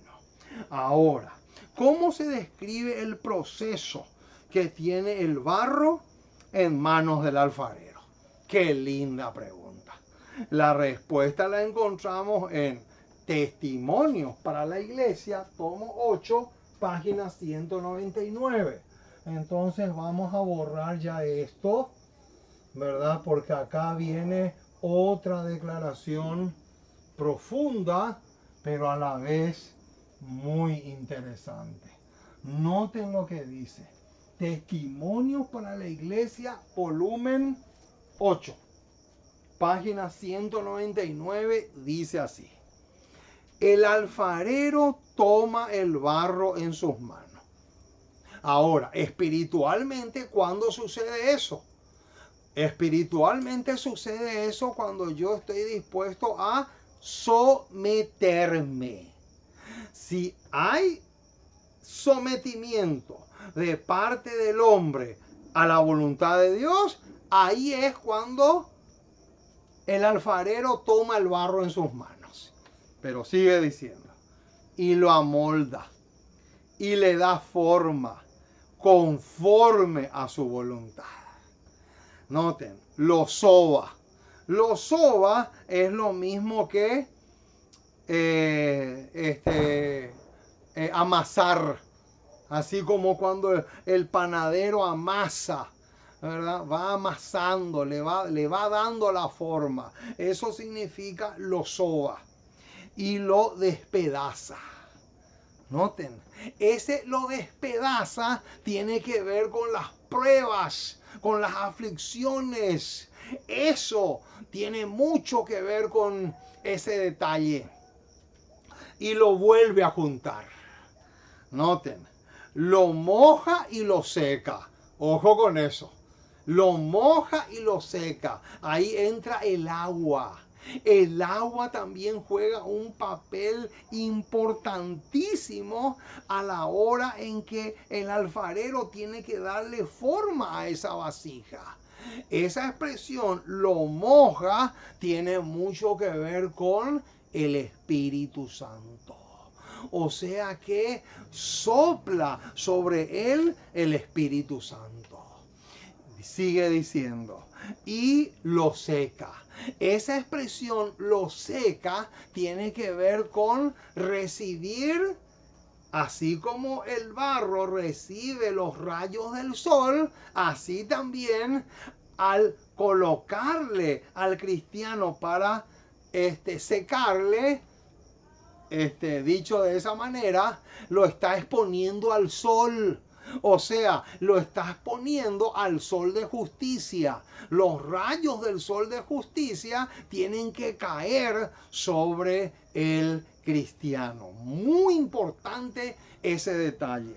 Ahora, ¿cómo se describe el proceso que tiene el barro en manos del alfarero? Qué linda pregunta. La respuesta la encontramos en Testimonios para la Iglesia, tomo 8, página 199. Entonces vamos a borrar ya esto, ¿verdad? Porque acá viene otra declaración profunda, pero a la vez muy interesante. Noten lo que dice. Testimonios para la Iglesia, volumen 8, página 199, dice así. El alfarero toma el barro en sus manos. Ahora, espiritualmente, ¿cuándo sucede eso? Espiritualmente sucede eso cuando yo estoy dispuesto a someterme. Si hay sometimiento de parte del hombre a la voluntad de Dios, ahí es cuando el alfarero toma el barro en sus manos. Pero sigue diciendo, y lo amolda y le da forma conforme a su voluntad. Noten, lo soba. Lo soba es lo mismo que amasar. Así como cuando el panadero amasa, ¿verdad? Va amasando, le va dando la forma. Eso significa lo soba. Y lo despedaza. Noten, ese lo despedaza tiene que ver con las pruebas, con las aflicciones. Eso tiene mucho que ver con ese detalle. Y lo vuelve a juntar. Noten, lo moja y lo seca. Ojo con eso. Lo moja y lo seca. Ahí entra el agua. El agua también juega un papel importantísimo a la hora en que el alfarero tiene que darle forma a esa vasija. Esa expresión, lo moja, tiene mucho que ver con el Espíritu Santo. O sea que sopla sobre él el Espíritu Santo. Sigue diciendo, y lo seca. Esa expresión, lo seca, tiene que ver con recibir, así como el barro recibe los rayos del sol, así también al colocarle al cristiano para secarle, dicho de esa manera, lo está exponiendo al sol. O sea, lo está exponiendo al sol de justicia. Los rayos del sol de justicia tienen que caer sobre el cristiano. Muy importante ese detalle.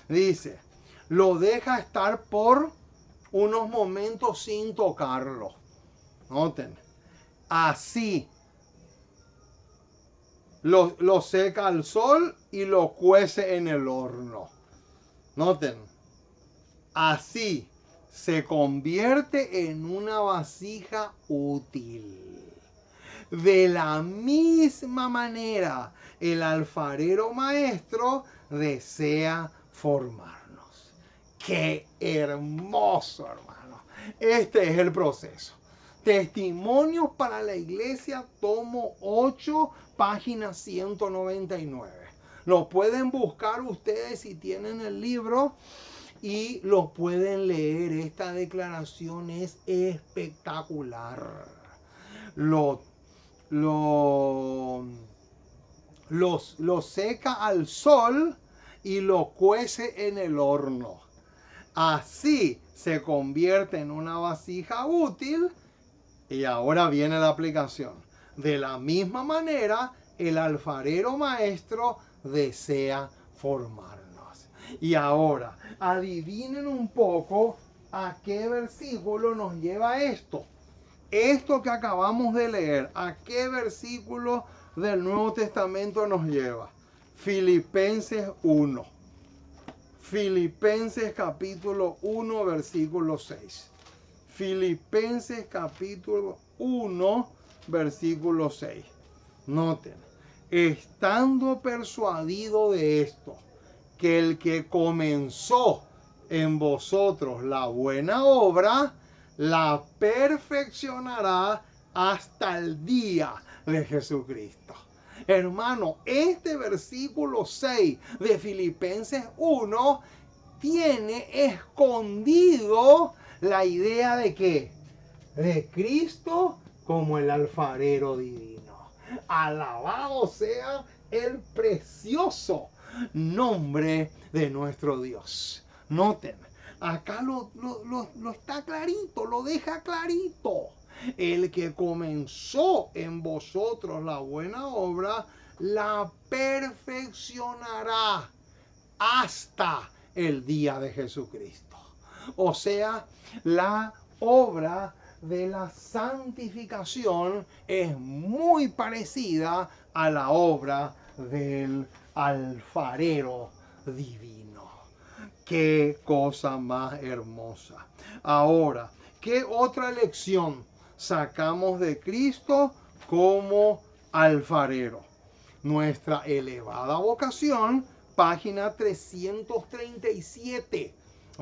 Dice, lo deja estar por unos momentos sin tocarlo. Noten, así lo seca al sol y lo cuece en el horno. Noten, así se convierte en una vasija útil. De la misma manera, el alfarero maestro desea formarnos. ¡Qué hermoso, hermano! Este es el proceso. Testimonios para la Iglesia, tomo 8, página 199. Lo pueden buscar ustedes si tienen el libro y lo pueden leer. Esta declaración es espectacular. Lo seca al sol y lo cuece en el horno. Así se convierte en una vasija útil. Y ahora viene la aplicación. De la misma manera, el alfarero maestro desea formarnos. Y ahora, adivinen un poco a qué versículo nos lleva esto. Esto que acabamos de leer, ¿a qué versículo del Nuevo Testamento nos lleva? Filipenses 1. Filipenses capítulo 1, versículo 6. Filipenses capítulo 1, versículo 6. Noten, estando persuadido de esto, que el que comenzó en vosotros la buena obra, la perfeccionará hasta el día de Jesucristo. Hermano, este versículo 6 de Filipenses 1 tiene escondido la idea de ¿qué? De Cristo como el alfarero divino. Alabado sea el precioso nombre de nuestro Dios. Noten, acá lo está clarito, lo deja clarito. El que comenzó en vosotros la buena obra, la perfeccionará hasta el día de Jesucristo. O sea, la obra de la santificación es muy parecida a la obra del alfarero divino. Qué cosa más hermosa. Ahora, ¿qué otra lección sacamos de Cristo como alfarero? Nuestra elevada vocación, página 337,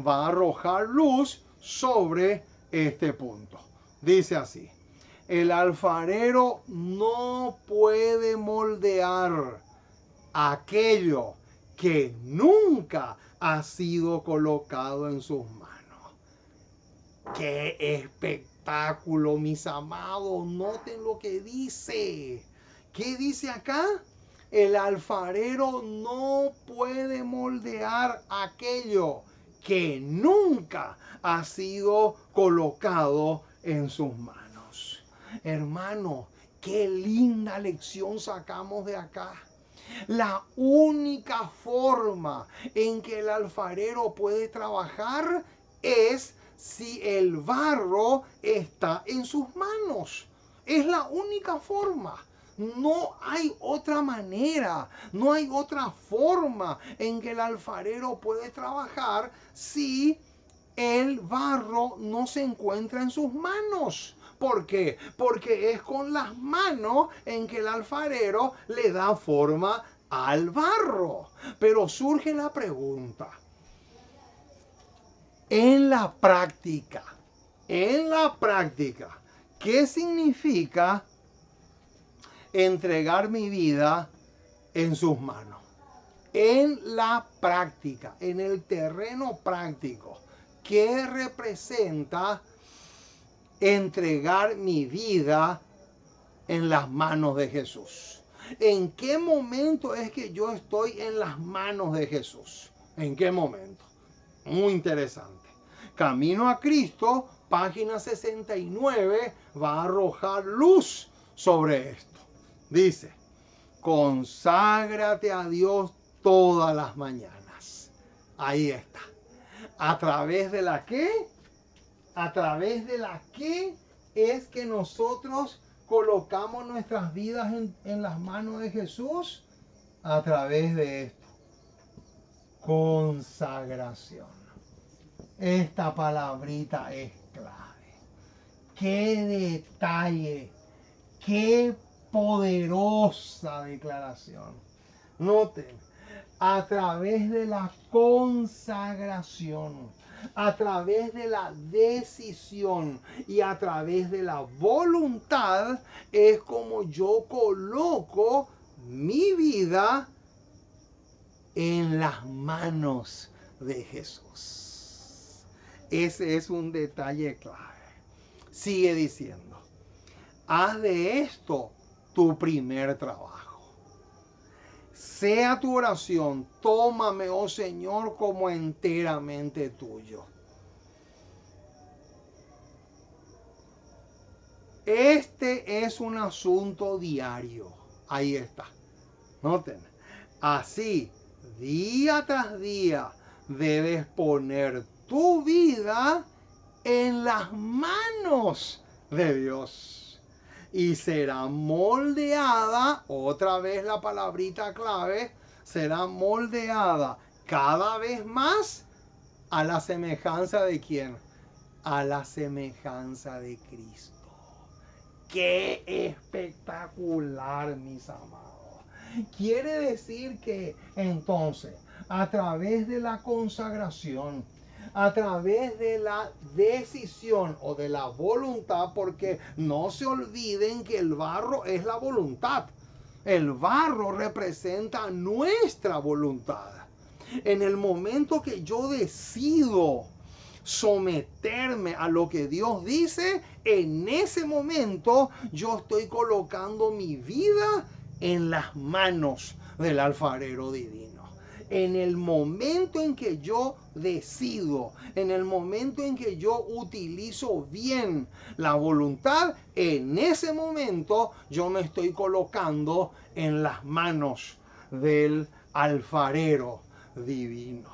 va a arrojar luz sobre este punto. Dice así: el alfarero no puede moldear aquello que nunca ha sido colocado en sus manos. ¡Qué espectáculo, mis amados! Noten lo que dice. ¿Qué dice acá? El alfarero no puede moldear aquello que nunca ha sido colocado en sus manos. Hermano, qué linda lección sacamos de acá. La única forma en que el alfarero puede trabajar es si el barro está en sus manos. Es la única forma. No hay otra manera, no hay otra forma en que el alfarero puede trabajar si el barro no se encuentra en sus manos. ¿Por qué? Porque es con las manos en que el alfarero le da forma al barro. Pero surge la pregunta, en la práctica, ¿qué significa entregar mi vida en sus manos? En la práctica, en el terreno práctico, ¿qué representa entregar mi vida en las manos de Jesús? ¿En qué momento es que yo estoy en las manos de Jesús? ¿En qué momento? Muy interesante. Camino a Cristo, página 69, va a arrojar luz sobre esto. Dice: conságrate a Dios todas las mañanas. Ahí está. ¿A través de la qué? ¿A través de la qué es que nosotros colocamos nuestras vidas en las manos de Jesús? A través de esto. Consagración. Esta palabrita es clave. ¡Qué detalle! ¡Qué poderosa declaración! Noten, a través de la consagración, a través de la decisión y a través de la voluntad es como yo coloco mi vida en las manos de Jesús. Ese es un detalle clave. Sigue diciendo: haz de esto tu primer trabajo. sea tu oración: tómame, oh Señor, como enteramente tuyo. Este es un asunto diario. Ahí está. Noten. Así, día tras día, debes poner tu vida en las manos de Dios. Y será moldeada, otra vez la palabrita clave, será moldeada cada vez más a la semejanza de ¿quién? A la semejanza de Cristo. ¡Qué espectacular, mis amados! Quiere decir que entonces, a través de la consagración, a través de la decisión o de la voluntad, porque no se olviden que el barro es la voluntad. El barro representa nuestra voluntad. En el momento que yo decido someterme a lo que Dios dice, en ese momento yo estoy colocando mi vida en las manos del alfarero divino. En el momento en que yo decido, en el momento en que yo utilizo bien la voluntad, en ese momento yo me estoy colocando en las manos del alfarero divino.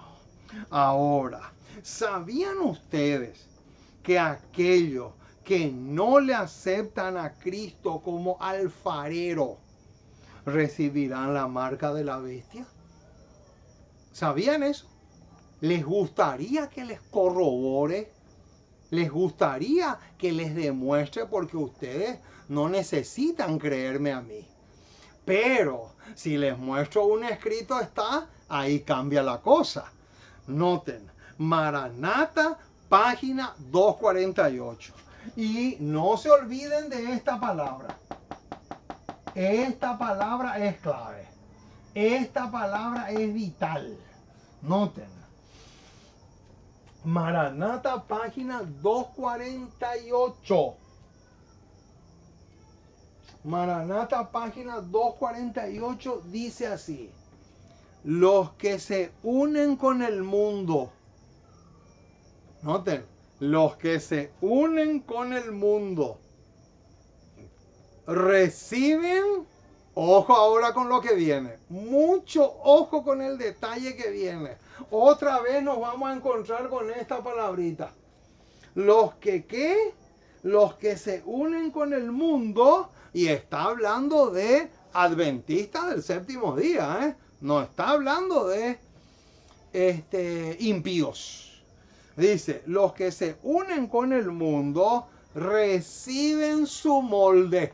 Ahora, ¿sabían ustedes que aquellos que no le aceptan a Cristo como alfarero recibirán la marca de la bestia? ¿Sabían eso? ¿Les gustaría que les corrobore? ¿Les gustaría que les demuestre? Porque ustedes no necesitan creerme a mí. Pero si les muestro un escrito está, ahí cambia la cosa. Noten, Maranata, página 248. Y no se olviden de esta palabra. Esta palabra es clave. Esta palabra es vital. Noten. Maranata, página 248. Maranata, página 248 dice así: los que se unen con el mundo, noten, los que se unen con el mundo reciben, ojo ahora con lo que viene, mucho ojo con el detalle que viene. Otra vez nos vamos a encontrar con esta palabrita. Los que, ¿qué? Los que se unen con el mundo, y está hablando de adventistas del séptimo día, ¿eh? No está hablando de impíos. Dice, los que se unen con el mundo reciben su molde.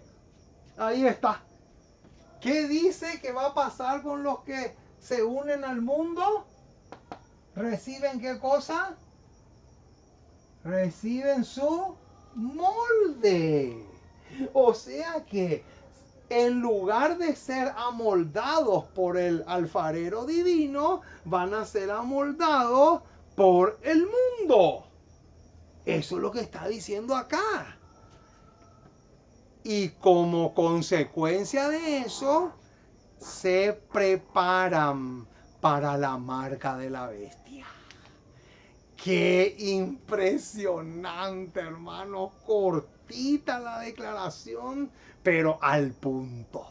Ahí está. ¿Qué dice que va a pasar con los que se unen al mundo? ¿Reciben qué cosa? Reciben su molde. O sea que en lugar de ser amoldados por el alfarero divino, van a ser amoldados por el mundo. Eso es lo que está diciendo acá. Y como consecuencia de eso, se preparan para la marca de la bestia. ¡Qué impresionante, hermano! Cortita la declaración, pero al punto.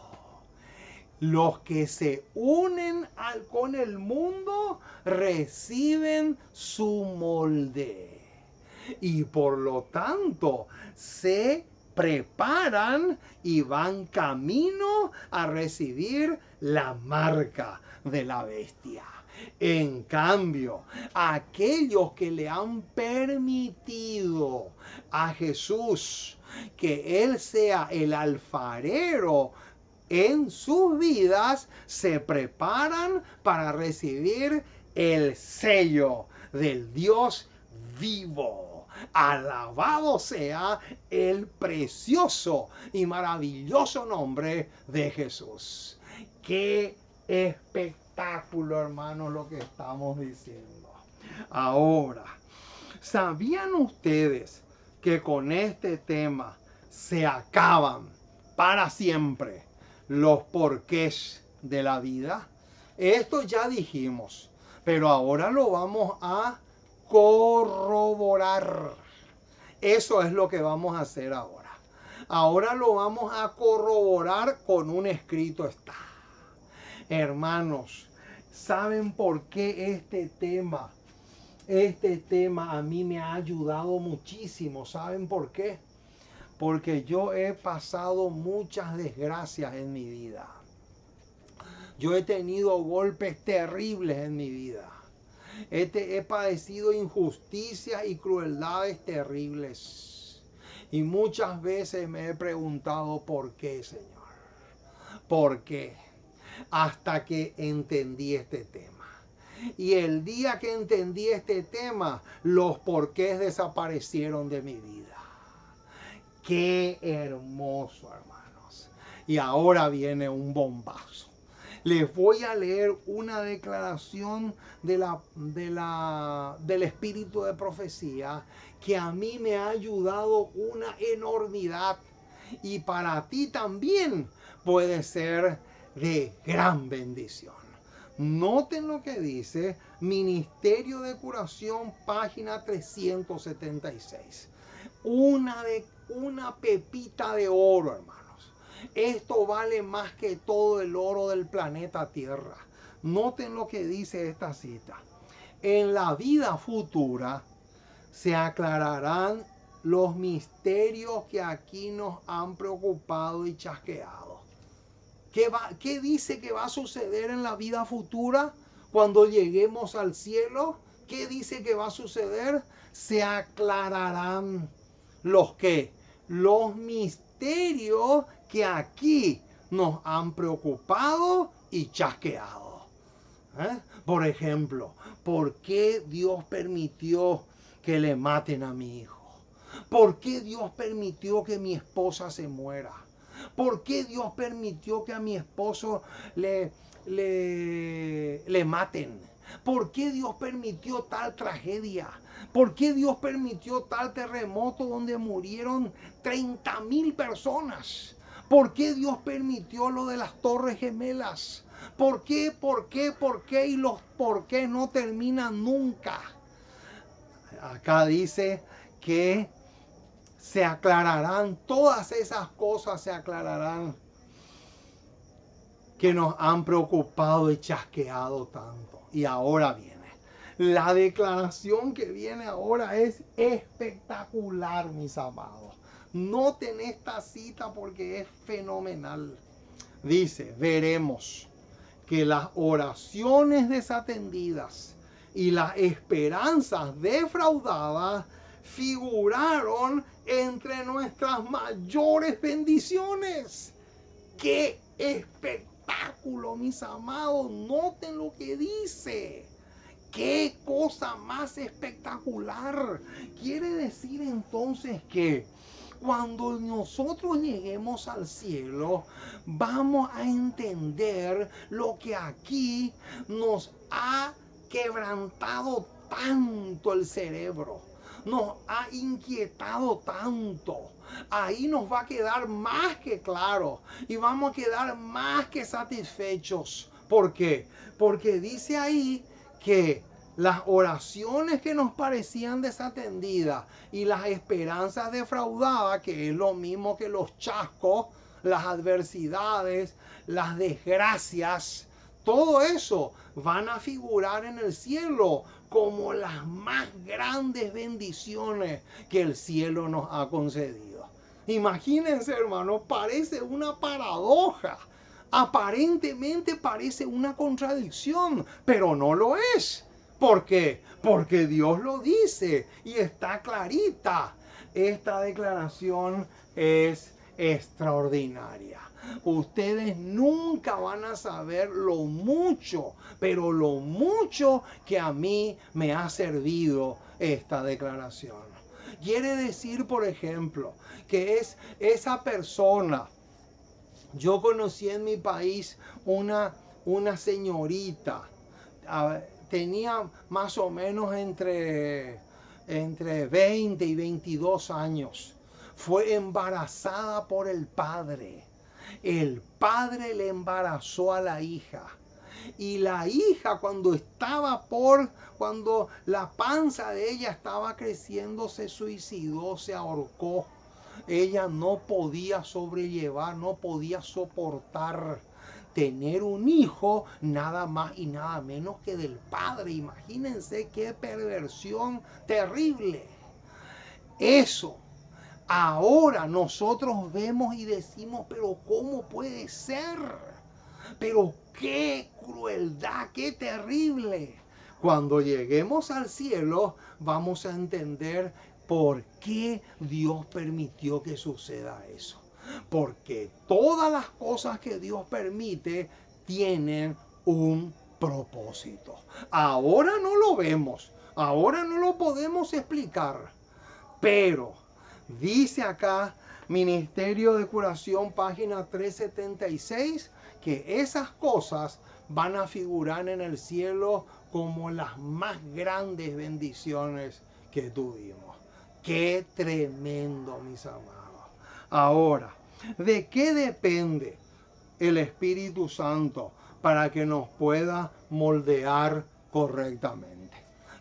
Los que se unen con el mundo reciben su molde. Y por lo tanto, se preparan y van camino a recibir la marca de la bestia. En cambio, aquellos que le han permitido a Jesús que Él sea el alfarero en sus vidas, se preparan para recibir el sello del Dios vivo. Alabado sea el precioso y maravilloso nombre de Jesús. ¡Qué espectáculo, hermanos, lo que estamos diciendo! Ahora, ¿sabían ustedes que con este tema se acaban para siempre los porqués de la vida. Esto ya dijimos, pero ahora lo vamos a corroborar. Eso es lo que vamos a hacer ahora. Ahora lo vamos a corroborar con un escrito está. Hermanos, ¿saben por qué este tema a mí me ha ayudado muchísimo? ¿Saben por qué? Porque yo he pasado muchas desgracias en mi vida. Yo he tenido golpes terribles en mi vida. He padecido injusticias y crueldades terribles. Y muchas veces me he preguntado por qué, Señor. ¿Por qué? Hasta que entendí este tema. Y el día que entendí este tema, los porqués desaparecieron de mi vida. Qué hermoso, hermanos. Y ahora viene un bombazo. Les voy a leer una declaración del espíritu de profecía que a mí me ha ayudado una enormidad. Y para ti también puede ser de gran bendición. Noten lo que dice Ministerio de Curación, página 376. Una pepita de oro, hermanos. Esto vale más que todo el oro del planeta Tierra. Noten lo que dice esta cita. En la vida futura se aclararán los misterios que aquí nos han preocupado y chasqueado. ¿Qué dice que va a suceder en la vida futura cuando lleguemos al cielo? ¿Qué dice que va a suceder? Se aclararán los misterios que aquí nos han preocupado y chasqueado. Por ejemplo, ¿por qué Dios permitió que le maten a mi hijo? ¿Por qué Dios permitió que mi esposa se muera? ¿Por qué Dios permitió que a mi esposo le maten? ¿Por qué Dios permitió tal tragedia? ¿Por qué Dios permitió tal terremoto donde murieron 30,000 personas? ¿Por qué Dios permitió lo de las Torres Gemelas? ¿Por qué? Y los por qué no terminan nunca. Acá dice que se aclararán, todas esas cosas se aclararán que nos han preocupado y chasqueado tanto. Y ahora viene. La declaración que viene ahora es espectacular, mis amados. Noten esta cita porque es fenomenal. Dice, veremos que las oraciones desatendidas y las esperanzas defraudadas figuraron entre nuestras mayores bendiciones. ¡Qué espectáculo, mis amados! Noten lo que dice. ¡Qué cosa más espectacular! Quiere decir entonces que cuando nosotros lleguemos al cielo, vamos a entender lo que aquí nos ha quebrantado tanto el cerebro, nos ha inquietado tanto. Ahí nos va a quedar más que claro y vamos a quedar más que satisfechos. ¿Por qué? Porque dice ahí que las oraciones que nos parecían desatendidas y las esperanzas defraudadas, que es lo mismo que los chascos, las adversidades, las desgracias, todo eso van a figurar en el cielo como las más grandes bendiciones que el cielo nos ha concedido. Imagínense, hermanos, parece una paradoja. Aparentemente parece una contradicción, pero no lo es. ¿Por qué? Porque Dios lo dice y está clarita. Esta declaración es extraordinaria. Ustedes nunca van a saber lo mucho, pero lo mucho que a mí me ha servido esta declaración. Quiere decir, por ejemplo, que es esa persona. Yo conocí en mi país una señorita, tenía más o menos entre 20 y 22 años. Fue embarazada por el padre. El padre le embarazó a la hija. Y la hija cuando la panza de ella estaba creciendo, se suicidó, se ahorcó. Ella no podía sobrellevar, no podía soportar tener un hijo nada más y nada menos que del padre. Imagínense qué perversión terrible. Eso. Ahora nosotros vemos y decimos, pero ¿cómo puede ser? Pero qué crueldad, qué terrible. Cuando lleguemos al cielo vamos a entender por qué Dios permitió que suceda eso. Porque todas las cosas que Dios permite tienen un propósito. Ahora no lo vemos, ahora no lo podemos explicar, pero dice acá, Ministerio de Curación, página 376, que esas cosas van a figurar en el cielo como las más grandes bendiciones que tuvimos. ¡Qué tremendo, mis amados! Ahora, ¿de qué depende el Espíritu Santo para que nos pueda moldear correctamente?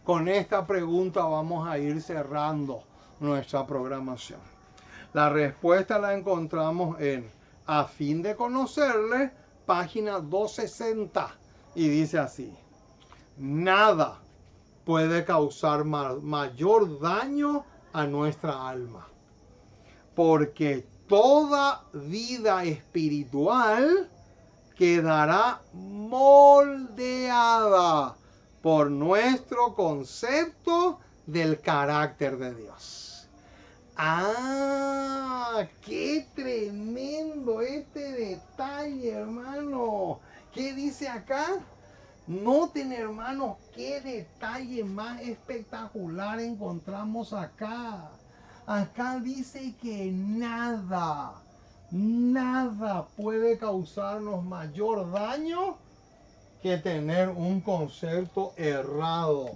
Con esta pregunta vamos a ir cerrando nuestra programación. La respuesta la encontramos en A fin de conocerle, página 260, y dice así: nada puede causar mayor daño a nuestra alma, porque toda vida espiritual quedará moldeada por nuestro concepto del carácter de Dios. ¡Ah! ¡Qué tremendo este detalle, hermano! ¿Qué dice acá? Noten, hermanos, qué detalle más espectacular encontramos acá. Acá dice que nada puede causarnos mayor daño que tener un concepto errado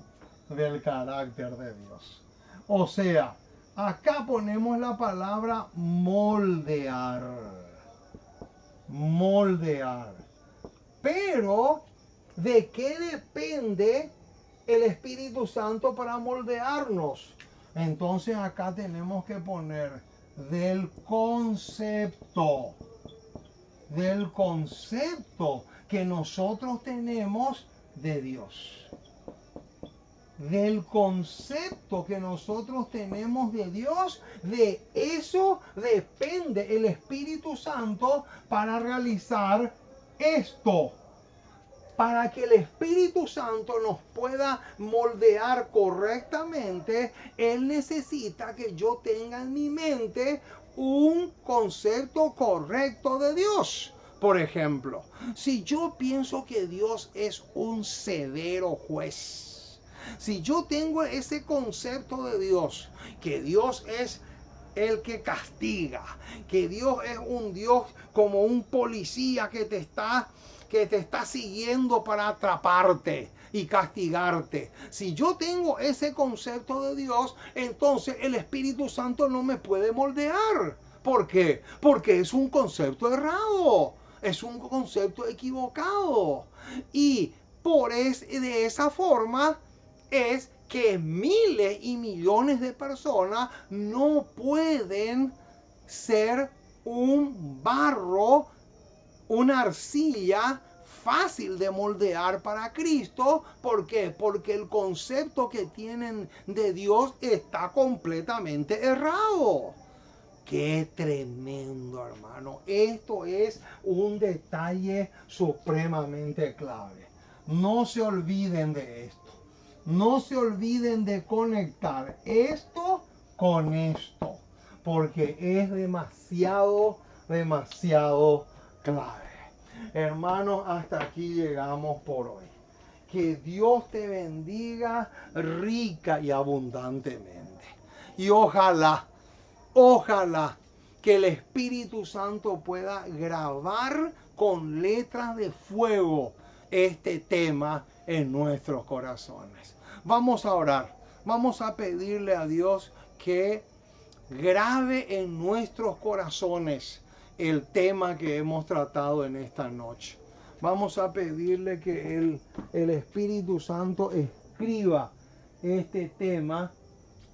del carácter de Dios. O sea, acá ponemos la palabra moldear. Moldear. Pero, ¿de qué depende el Espíritu Santo para moldearnos? Entonces acá tenemos que poner del concepto que nosotros tenemos de Dios. Del concepto que nosotros tenemos de Dios, de eso depende el Espíritu Santo para realizar esto. Para que el Espíritu Santo nos pueda moldear correctamente, Él necesita que yo tenga en mi mente un concepto correcto de Dios. Por ejemplo, si yo pienso que Dios es un severo juez, si yo tengo ese concepto de Dios, que Dios es el que castiga, que Dios es un Dios como un policía que te está siguiendo para atraparte y castigarte. Si yo tengo ese concepto de Dios, entonces el Espíritu Santo no me puede moldear. ¿Por qué? Porque es un concepto errado, es un concepto equivocado. Y de esa forma es que miles y millones de personas no pueden ser un barro, una arcilla fácil de moldear para Cristo. ¿Por qué? Porque el concepto que tienen de Dios está completamente errado. ¡Qué tremendo, hermano! Esto es un detalle supremamente clave. No se olviden de esto. No se olviden de conectar esto con esto, porque es demasiado clave. Hermanos, hasta aquí llegamos por hoy. Que Dios te bendiga rica y abundantemente. Y ojalá que el Espíritu Santo pueda grabar con letras de fuego este tema en nuestros corazones. Vamos a orar. Vamos a pedirle a Dios que grabe en nuestros corazones el tema que hemos tratado en esta noche. Vamos a pedirle que el Espíritu Santo escriba este tema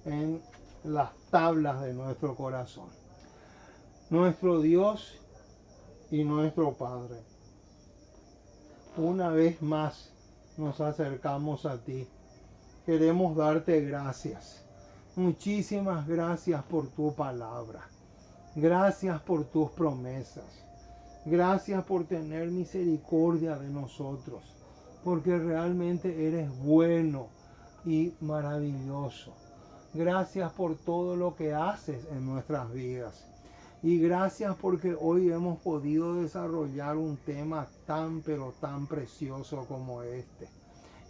en las tablas de nuestro corazón. Nuestro Dios y nuestro Padre, una vez más nos acercamos a ti. Queremos darte gracias. Muchísimas gracias por tu palabra. Gracias por tus promesas. Gracias por tener misericordia de nosotros, porque realmente eres bueno y maravilloso. Gracias por todo lo que haces en nuestras vidas. Y gracias porque hoy hemos podido desarrollar un tema tan pero tan precioso como este.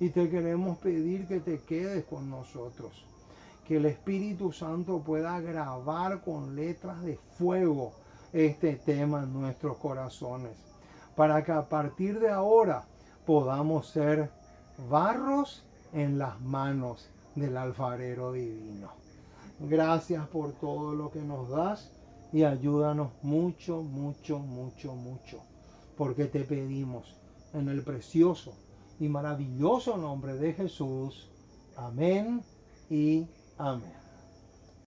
Y te queremos pedir que te quedes con nosotros. Que el Espíritu Santo pueda grabar con letras de fuego este tema en nuestros corazones. Para que a partir de ahora podamos ser barros en las manos del alfarero divino. Gracias por todo lo que nos das. Y ayúdanos mucho, mucho, mucho, mucho. Porque te pedimos en el precioso y maravilloso nombre de Jesús. Amén y amén.